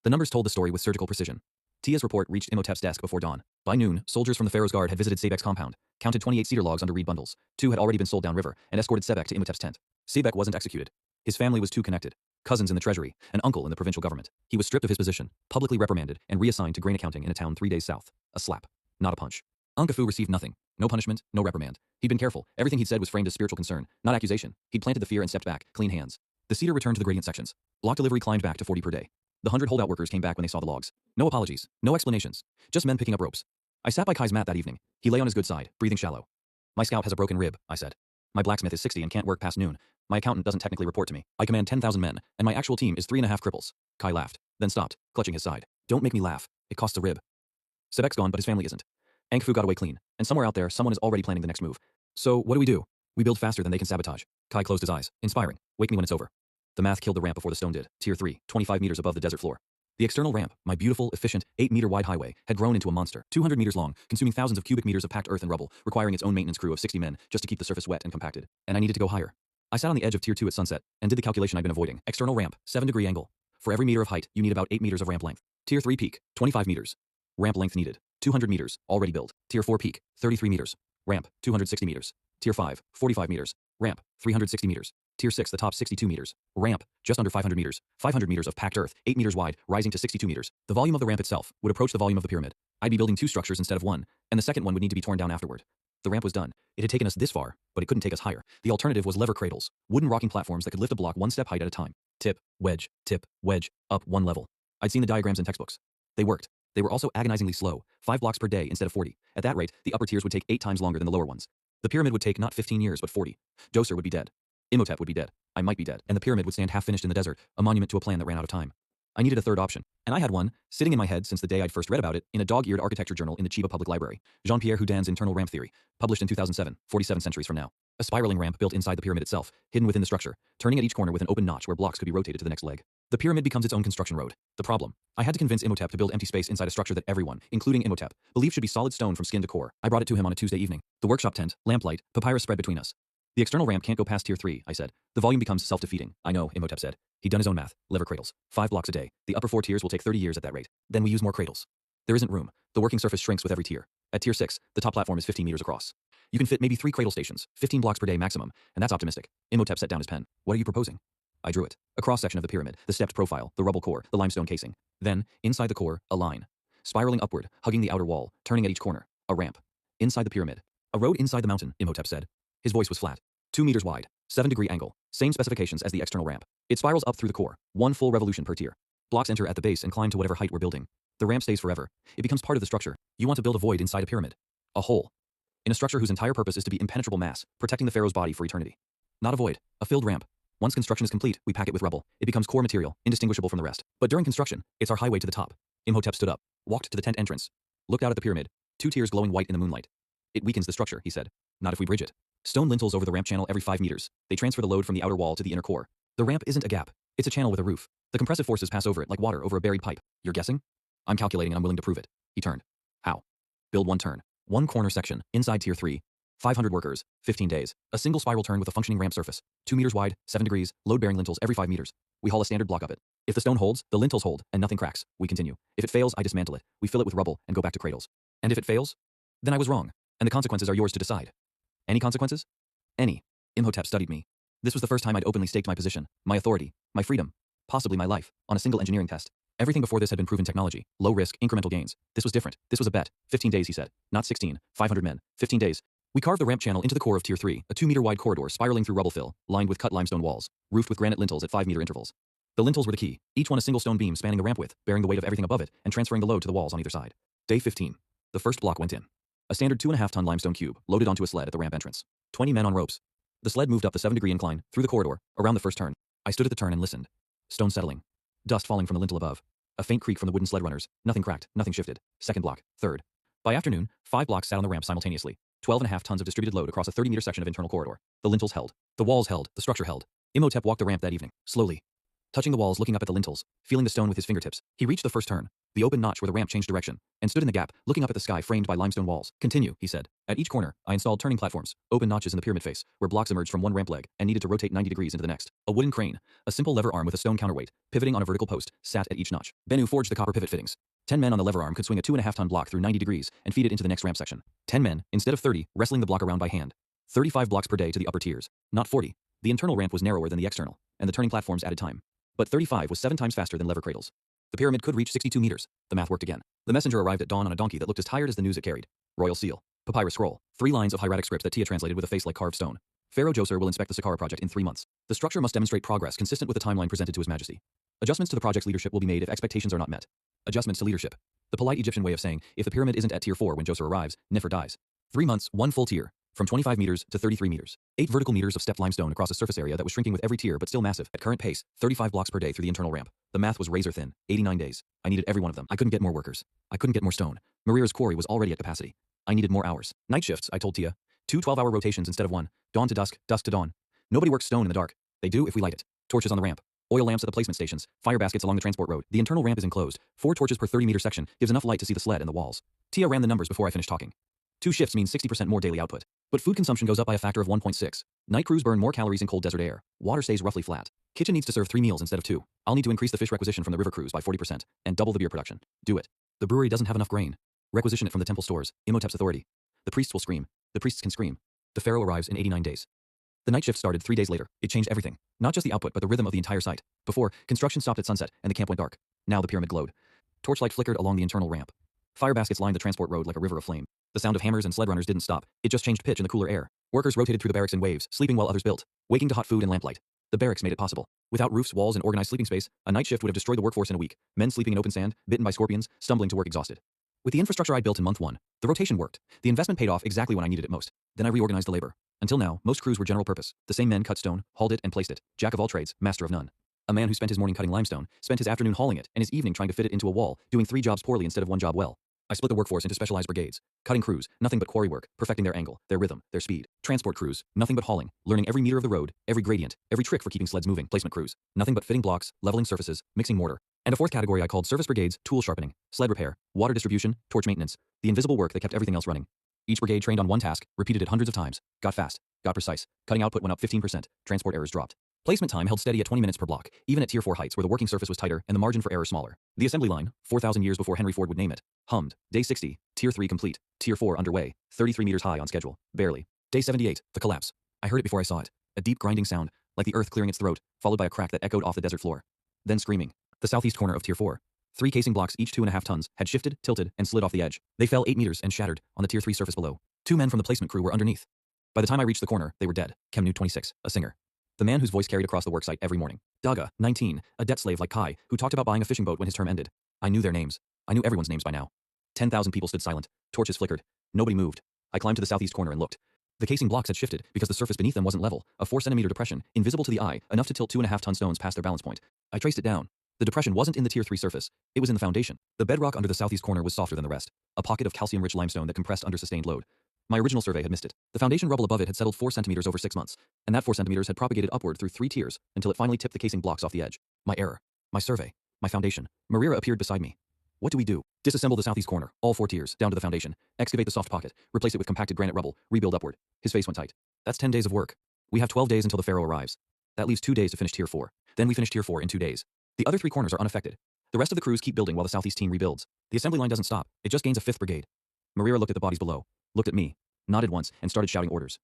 The numbers told the story with surgical precision. Tia's report reached Imhotep's desk before dawn. By noon, soldiers from the Pharaoh's Guard had visited Sebek's compound, counted 28 cedar logs under reed bundles. 2 had already been sold downriver, and escorted Sebek to Imhotep's tent. Sebek wasn't executed. His family was too connected. Cousins in the treasury, an uncle in the provincial government. He was stripped of his position, publicly reprimanded, and reassigned to grain accounting in a town 3 days south. A slap. Not a punch. Unkafu received nothing. No punishment, no reprimand. He'd been careful. Everything he'd said was framed as spiritual concern, not accusation. He'd planted the fear and stepped back, clean hands. The cedar returned to the gradient sections. Block delivery climbed back to 40 per day. The 100 holdout workers came back when they saw the logs. No apologies, no explanations. Just men picking up ropes. I sat by Kai's mat that evening. He lay on his good side, breathing shallow. My scout has a broken rib, I said. My blacksmith is 60 and can't work past noon. My accountant doesn't technically report to me. I command 10,000 men, and my actual team is 3.5 cripples. Kai laughed, then stopped, clutching his side. Don't make me laugh. It costs a rib. Sebek's gone, but his family isn't. Ankfu got away clean, and somewhere out there, someone is already planning the next move. So, what do? We build faster than they can sabotage. Kai closed his eyes. Inspiring. Wake me when it's over. The math killed the ramp before the stone did. Tier 3, 25 meters above the desert floor. The external ramp, my beautiful, efficient, 8-meter-wide highway, had grown into a monster, 200 meters long, consuming thousands of cubic meters of packed earth and rubble, requiring its own maintenance crew of 60 men just to keep the surface wet and compacted. And I needed to go higher. I sat on the edge of Tier 2 at sunset, and did the calculation I'd been avoiding. External ramp, 7-degree angle. For every meter of height, you need about 8 meters of ramp length. Tier 3 peak, 25 meters. Ramp length needed, 200 meters, already built. Tier 4 peak, 33 meters. Ramp, 260 meters. Tier 5, 45 meters. Ramp, 360 meters. Tier 6, the top 62 meters. Ramp, just under 500 meters. 500 meters of packed earth, 8 meters wide, rising to 62 meters. The volume of the ramp itself would approach the volume of the pyramid. I'd be building 2 structures instead of 1, and the second one would need to be torn down afterward. The ramp was done. It had taken us this far, but it couldn't take us higher. The alternative was lever cradles, wooden rocking platforms that could lift a block 1 step height at a time. Tip, wedge, up 1 level. I'd seen the diagrams in textbooks. They worked. They were also agonizingly slow, 5 blocks per day instead of 40. At that rate, the upper tiers would take 8 times longer than the lower ones. The pyramid would take not 15 years but 40. Djoser would be dead. Imhotep would be dead. I might be dead. And the pyramid would stand half finished in the desert, a monument to a plan that ran out of time. I needed a third option, and I had one, sitting in my head since the day I'd first read about it, in a dog-eared architecture journal in the Chiba Public Library. Jean-Pierre Houdin's Internal Ramp Theory, published in 2007, 47 centuries from now. A spiraling ramp built inside the pyramid itself, hidden within the structure, turning at each corner with an open notch where blocks could be rotated to the next leg. The pyramid becomes its own construction road. The problem: I had to convince Imhotep to build empty space inside a structure that everyone, including Imhotep, believed should be solid stone from skin to core. I brought it to him on a Tuesday evening. The workshop tent, lamplight, papyrus spread between us. The external ramp can't go past Tier 3, I said. The volume becomes self-defeating. I know, Imhotep said. He'd done his own math. Lever cradles. 5 blocks a day. The upper 4 tiers will take 30 years at that rate. Then we use more cradles. There isn't room. The working surface shrinks with every tier. At Tier 6, the top platform is 15 meters across. You can fit maybe 3 cradle stations, 15 blocks per day maximum, and that's optimistic. Imhotep set down his pen. What are you proposing? I drew it. A cross-section of the pyramid, the stepped profile, the rubble core, the limestone casing. Then, inside the core, a line. Spiraling upward, hugging the outer wall, turning at each corner. A ramp. Inside the pyramid. A road inside the mountain, Imhotep said. His voice was flat. 2 meters wide. 7-degree angle. Same specifications as the external ramp. It spirals up through the core. 1 full revolution per tier. Blocks enter at the base and climb to whatever height we're building. The ramp stays forever. It becomes part of the structure. You want to build a void inside a pyramid. A hole. In a structure whose entire purpose is to be impenetrable mass, protecting the pharaoh's body for eternity. Not a void. A filled ramp. Once construction is complete, we pack it with rubble. It becomes core material, indistinguishable from the rest. But during construction, it's our highway to the top. Imhotep stood up, walked to the tent entrance, looked out at the pyramid, 2 tiers glowing white in the moonlight. It weakens the structure, he said. Not if we bridge it. Stone lintels over the ramp channel every 5 meters. They transfer the load from the outer wall to the inner core. The ramp isn't a gap. It's a channel with a roof. The compressive forces pass over it like water over a buried pipe. You're guessing? I'm calculating and I'm willing to prove it. He turned. How? Build 1 turn. 1 corner section, inside Tier 3. 500 workers, 15 days. A single spiral turn with a functioning ramp surface. 2 meters wide, 7 degrees, load-bearing lintels every 5 meters. We haul a standard block up it. If the stone holds, the lintels hold, and nothing cracks. We continue. If it fails, I dismantle it. We fill it with rubble and go back to cradles. And if it fails? Then I was wrong. And the consequences are yours to decide. Any consequences? Any. Imhotep studied me. This was the first time I'd openly staked my position, my authority, my freedom, possibly my life, on a single engineering test. Everything before this had been proven technology, low risk, incremental gains. This was different. This was a bet. 15 days, he said. Not 16. 500 men. 15 days. We carved the ramp channel into the core of Tier 3, a 2-meter-wide corridor spiraling through rubble fill, lined with cut limestone walls, roofed with granite lintels at 5-meter intervals. The lintels were the key, each one a single stone beam spanning the ramp width, bearing the weight of everything above it, and transferring the load to the walls on either side. Day 15. The first block went in. A standard 2.5-ton limestone cube, loaded onto a sled at the ramp entrance. 20 men on ropes. The sled moved up the 7-degree incline, through the corridor, around the first turn. I stood at the turn and listened. Stone settling. Dust falling from the lintel above. A faint creak from the wooden sled runners. Nothing cracked, nothing shifted. Second block. Third. By afternoon, 5 blocks sat on the ramp simultaneously. 12.5 tons of distributed load across a 30-meter section of internal corridor. The lintels held. The walls held. The structure held. Imhotep walked the ramp that evening, slowly, touching the walls, looking up at the lintels, feeling the stone with his fingertips. He reached the first turn, the open notch where the ramp changed direction, and stood in the gap, looking up at the sky framed by limestone walls. Continue, he said. At each corner, I installed turning platforms, open notches in the pyramid face, where blocks emerged from one ramp leg and needed to rotate 90 degrees into the next. A wooden crane, a simple lever arm with a stone counterweight, pivoting on a vertical post, sat at each notch. Bennu forged the copper pivot fittings. 10 men on the lever arm could swing a 2.5-ton block through 90 degrees and feed it into the next ramp section. 10 men, instead of 30, wrestling the block around by hand. 35 blocks per day to the upper tiers, not 40. The internal ramp was narrower than the external, and the turning platforms added time. But 35 was 7 times faster than lever cradles. The pyramid could reach 62 meters. The math worked again. The messenger arrived at dawn on a donkey that looked as tired as the news it carried. Royal seal. Papyrus scroll. 3 lines of hieratic script that Tia translated with a face like carved stone. Pharaoh Djoser will inspect the Saqqara project in 3 months. The structure must demonstrate progress consistent with the timeline presented to His Majesty. Adjustments to the project's leadership will be made if expectations are not met. Adjustments to leadership. The polite Egyptian way of saying, if the pyramid isn't at tier 4 when Djoser arrives, Nefer dies. 3 months, 1 full tier. From 25 meters to 33 meters. 8 vertical meters of stepped limestone across a surface area that was shrinking with every tier but still massive. At current pace, 35 blocks per day through the internal ramp. The math was razor thin. 89 days. I needed every one of them. I couldn't get more workers. I couldn't get more stone. Marira's quarry was already at capacity. I needed more hours. Night shifts, I told Tia. 2 12-hour rotations instead of 1. Dawn to dusk, dusk to dawn. Nobody works stone in the dark. They do if we light it. Torches on the ramp. Oil lamps at the placement stations. Fire baskets along the transport road. The internal ramp is enclosed. 4 torches per 30-meter section gives enough light to see the sled and the walls. Tia ran the numbers before I finished talking. 2 shifts means 60% more daily output. But food consumption goes up by a factor of 1.6. Night crews burn more calories in cold desert air. Water stays roughly flat. Kitchen needs to serve 3 meals instead of 2. I'll need to increase the fish requisition from the river crews by 40% and double the beer production. Do it. The brewery doesn't have enough grain. Requisition it from the temple stores. Imhotep's authority. The priests will scream. The priests can scream. The pharaoh arrives in 89 days. The night shift started 3 days later. It changed everything. Not just the output but the rhythm of the entire site. Before, construction stopped at sunset and the camp went dark. Now the pyramid glowed. Torchlight flickered along the internal ramp. Fire baskets lined the transport road like a river of flame. The sound of hammers and sled runners didn't stop. It just changed pitch in the cooler air. Workers rotated through the barracks in waves, sleeping while others built, waking to hot food and lamplight. The barracks made it possible. Without roofs, walls, and organized sleeping space, a night shift would have destroyed the workforce in a week. Men sleeping in open sand, bitten by scorpions, stumbling to work exhausted. With the infrastructure I built in month 1, the rotation worked. The investment paid off exactly when I needed it most. Then I reorganized the labor. Until now, most crews were general purpose. The same men cut stone, hauled it, and placed it. Jack of all trades, master of none. A man who spent his morning cutting limestone, spent his afternoon hauling it, and his evening trying to fit it into a wall, doing 3 jobs poorly instead of 1 job well. I split the workforce into specialized brigades. Cutting crews, nothing but quarry work, perfecting their angle, their rhythm, their speed. Transport crews, nothing but hauling, learning every meter of the road, every gradient, every trick for keeping sleds moving. Placement crews, nothing but fitting blocks, leveling surfaces, mixing mortar. And a 4th category I called service brigades, tool sharpening, sled repair, water distribution, torch maintenance, the invisible work that kept everything else running. Each brigade trained on one task, repeated it hundreds of times, got fast, got precise, cutting output went up 15%, transport errors dropped. Placement time held steady at 20 minutes per block, even at tier 4 heights where the working surface was tighter and the margin for error smaller. The assembly line, 4,000 years before Henry Ford would name it, hummed. Day 60, tier 3 complete, tier 4 underway, 33 meters high on schedule, barely. Day 78, the collapse. I heard it before I saw it. A deep grinding sound, like the earth clearing its throat, followed by a crack that echoed off the desert floor. Then screaming. The southeast corner of tier 4. 3 casing blocks, each 2.5 tons, had shifted, tilted, and slid off the edge. They fell 8 meters and shattered on the tier 3 surface below. 2 men from the placement crew were underneath. By the time I reached the corner, they were dead. Kemnu 26, a singer. The man whose voice carried across the worksite every morning. Daga, 19, a debt slave like Kai, who talked about buying a fishing boat when his term ended. I knew their names. I knew everyone's names by now. 10,000 people stood silent. Torches flickered. Nobody moved. I climbed to the southeast corner and looked. The casing blocks had shifted because the surface beneath them wasn't level. A 4-centimeter depression, invisible to the eye, enough to tilt 2.5-ton stones past their balance point. I traced it down. The depression wasn't in the tier 3 surface. It was in the foundation. The bedrock under the southeast corner was softer than the rest. A pocket of calcium-rich limestone that compressed under sustained load. My original survey had missed it. The foundation rubble above it had settled 4 centimeters over 6 months, and that 4 centimeters had propagated upward through 3 tiers until it finally tipped the casing blocks off the edge. My error. My survey. My foundation. Marira appeared beside me. What do we do? Disassemble the southeast corner, all 4 tiers, down to the foundation. Excavate the soft pocket. Replace it with compacted granite rubble. Rebuild upward. His face went tight. That's 10 days of work. We have 12 days until the pharaoh arrives. That leaves 2 days to finish tier 4. Then we finish tier 4 in 2 days. The other 3 corners are unaffected. The rest of the crews keep building while the southeast team rebuilds. The assembly line doesn't stop. It just gains a 5th brigade. Marira looked at the bodies below, looked at me, nodded once, and started shouting orders.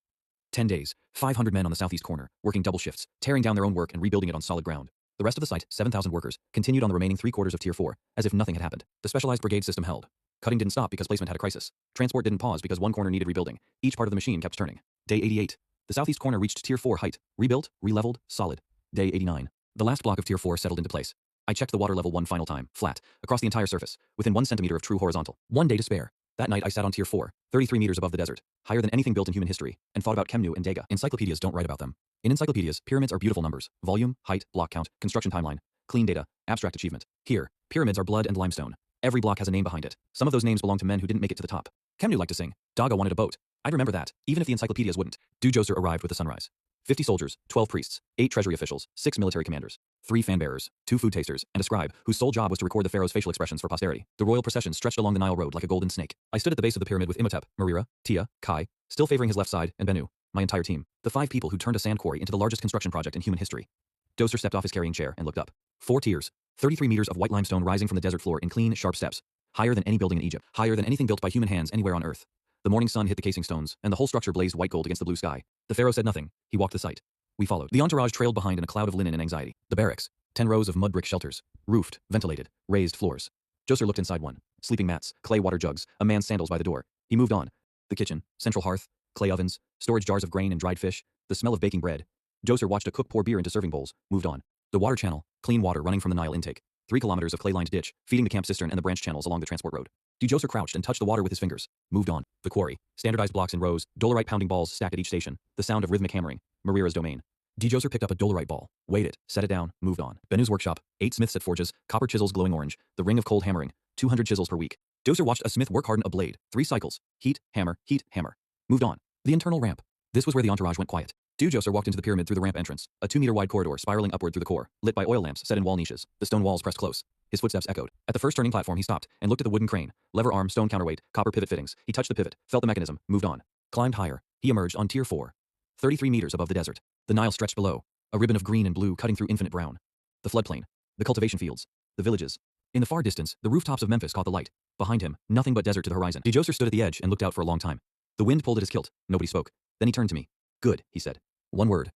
10 days, 500 men on the southeast corner, working double shifts, tearing down their own work and rebuilding it on solid ground. The rest of the site, 7,000 workers, continued on the remaining 3 quarters of tier 4, as if nothing had happened. The specialized brigade system held. Cutting didn't stop because placement had a crisis. Transport didn't pause because one corner needed rebuilding. Each part of the machine kept turning. Day 88. The southeast corner reached tier 4 height. Rebuilt, releveled, solid. Day 89. The last block of tier 4 settled into place. I checked the water level one final time, flat, across the entire surface, within 1 centimeter of true horizontal. 1 day to spare. That night I sat on tier 4, 33 meters above the desert, higher than anything built in human history, and thought about Kemnu and Daga. Encyclopedias don't write about them. In encyclopedias, pyramids are beautiful numbers: volume, height, block count, construction timeline, clean data, abstract achievement. Here, pyramids are blood and limestone. Every block has a name behind it. Some of those names belong to men who didn't make it to the top. Kemnu liked to sing. Daga wanted a boat. I'd remember that, even if the encyclopedias wouldn't. Djoser arrived with the sunrise. 50 soldiers, 12 priests, 8 treasury officials, 6 military commanders, 3 fanbearers, 2 food tasters, and a scribe, whose sole job was to record the pharaoh's facial expressions for posterity. The royal procession stretched along the Nile road like a golden snake. I stood at the base of the pyramid with Imhotep, Marira, Tia, Kai, still favoring his left side, and Bennu, my entire team, the 5 people who turned a sand quarry into the largest construction project in human history. Djoser stepped off his carrying chair and looked up. 4 tiers, 33 meters of white limestone rising from the desert floor in clean, sharp steps, higher than any building in Egypt, higher than anything built by human hands anywhere on earth. The morning sun hit the casing stones, and the whole structure blazed white gold against the blue sky. The pharaoh said nothing. He walked the site. We followed. The entourage trailed behind in a cloud of linen and anxiety. The barracks. 10 rows of mud brick shelters. Roofed, ventilated, raised floors. Djoser looked inside one. Sleeping mats, clay water jugs, a man's sandals by the door. He moved on. The kitchen, central hearth, clay ovens, storage jars of grain and dried fish, the smell of baking bread. Djoser watched a cook pour beer into serving bowls, moved on. The water channel, clean water running from the Nile intake. 3 kilometers of clay-lined ditch, feeding the camp cistern and the branch channels along the transport road. Djoser crouched and touched the water with his fingers. Moved on. The quarry. Standardized blocks in rows, dolerite pounding balls stacked at each station. The sound of rhythmic hammering. Marira's domain. Djoser picked up a dolerite ball, weighed it, set it down, moved on. Bennu's workshop. 8 smiths at forges, copper chisels glowing orange, the ring of cold hammering. 200 chisels per week. Djoser watched a smith work harden a blade. 3 cycles. Heat, hammer, heat, hammer. Moved on. The internal ramp. This was where the entourage went quiet. Djoser walked into the pyramid through the ramp entrance, a 2-meter-wide corridor spiraling upward through the core, lit by oil lamps set in wall niches. The stone walls pressed close. His footsteps echoed. At the first turning platform he stopped and looked at the wooden crane, lever arm, stone counterweight, copper pivot fittings. He touched the pivot, felt the mechanism, moved on. Climbed higher. He emerged on tier 4. 33 meters above the desert. The Nile stretched below, a ribbon of green and blue cutting through infinite brown. The floodplain. The cultivation fields. The villages. In the far distance, the rooftops of Memphis caught the light. Behind him, nothing but desert to the horizon. Djoser stood at the edge and looked out for a long time. The wind pulled at his kilt. Nobody spoke. Then he turned to me. Good, he said. One word.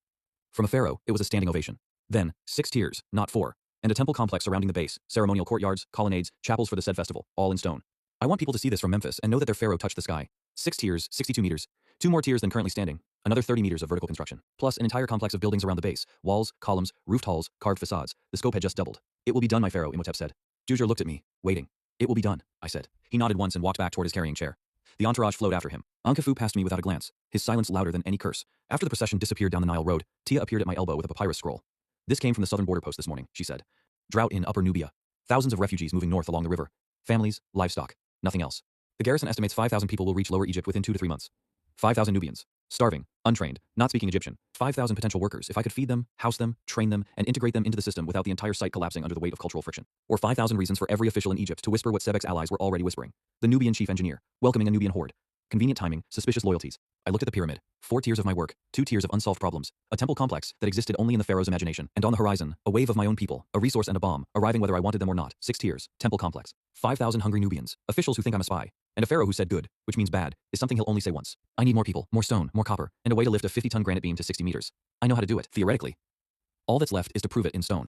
From a pharaoh, it was a standing ovation. Then, 6 tiers, not 4. And a temple complex surrounding the base, ceremonial courtyards, colonnades, chapels for the said festival, all in stone. I want people to see this from Memphis and know that their pharaoh touched the sky. 6 tiers, 62 meters. 2 more tiers than currently standing. Another 30 meters of vertical construction. Plus an entire complex of buildings around the base. Walls, columns, roofed halls, carved facades. The scope had just doubled. It will be done, my pharaoh, Imhotep said. Djoser looked at me, waiting. It will be done, I said. He nodded once and walked back toward his carrying chair. The entourage flowed after him. Ankafu passed me without a glance, his silence louder than any curse. After the procession disappeared down the Nile road, Tia appeared at my elbow with a papyrus scroll. This came from the southern border post this morning, she said. Drought in Upper Nubia. Thousands of refugees moving north along the river. Families, livestock, nothing else. The garrison estimates 5,000 people will reach Lower Egypt within 2 to 3 months. 5,000 Nubians. Starving, untrained, not speaking Egyptian. 5,000 potential workers if I could feed them, house them, train them, and integrate them into the system without the entire site collapsing under the weight of cultural friction. Or 5,000 reasons for every official in Egypt to whisper what Sebek's allies were already whispering. The Nubian chief engineer, welcoming a Nubian horde. Convenient timing, suspicious loyalties. I looked at the pyramid. 4 tiers of my work, 2 tiers of unsolved problems. A temple complex that existed only in the pharaoh's imagination. And on the horizon, a wave of my own people, a resource and a bomb, arriving whether I wanted them or not. 6 tiers, temple complex. 5,000 hungry Nubians, officials who think I'm a spy. And a pharaoh who said good, which means bad, is something he'll only say once. I need more people, more stone, more copper, and a way to lift a 50-ton granite beam to 60 meters. I know how to do it, theoretically. All that's left is to prove it in stone.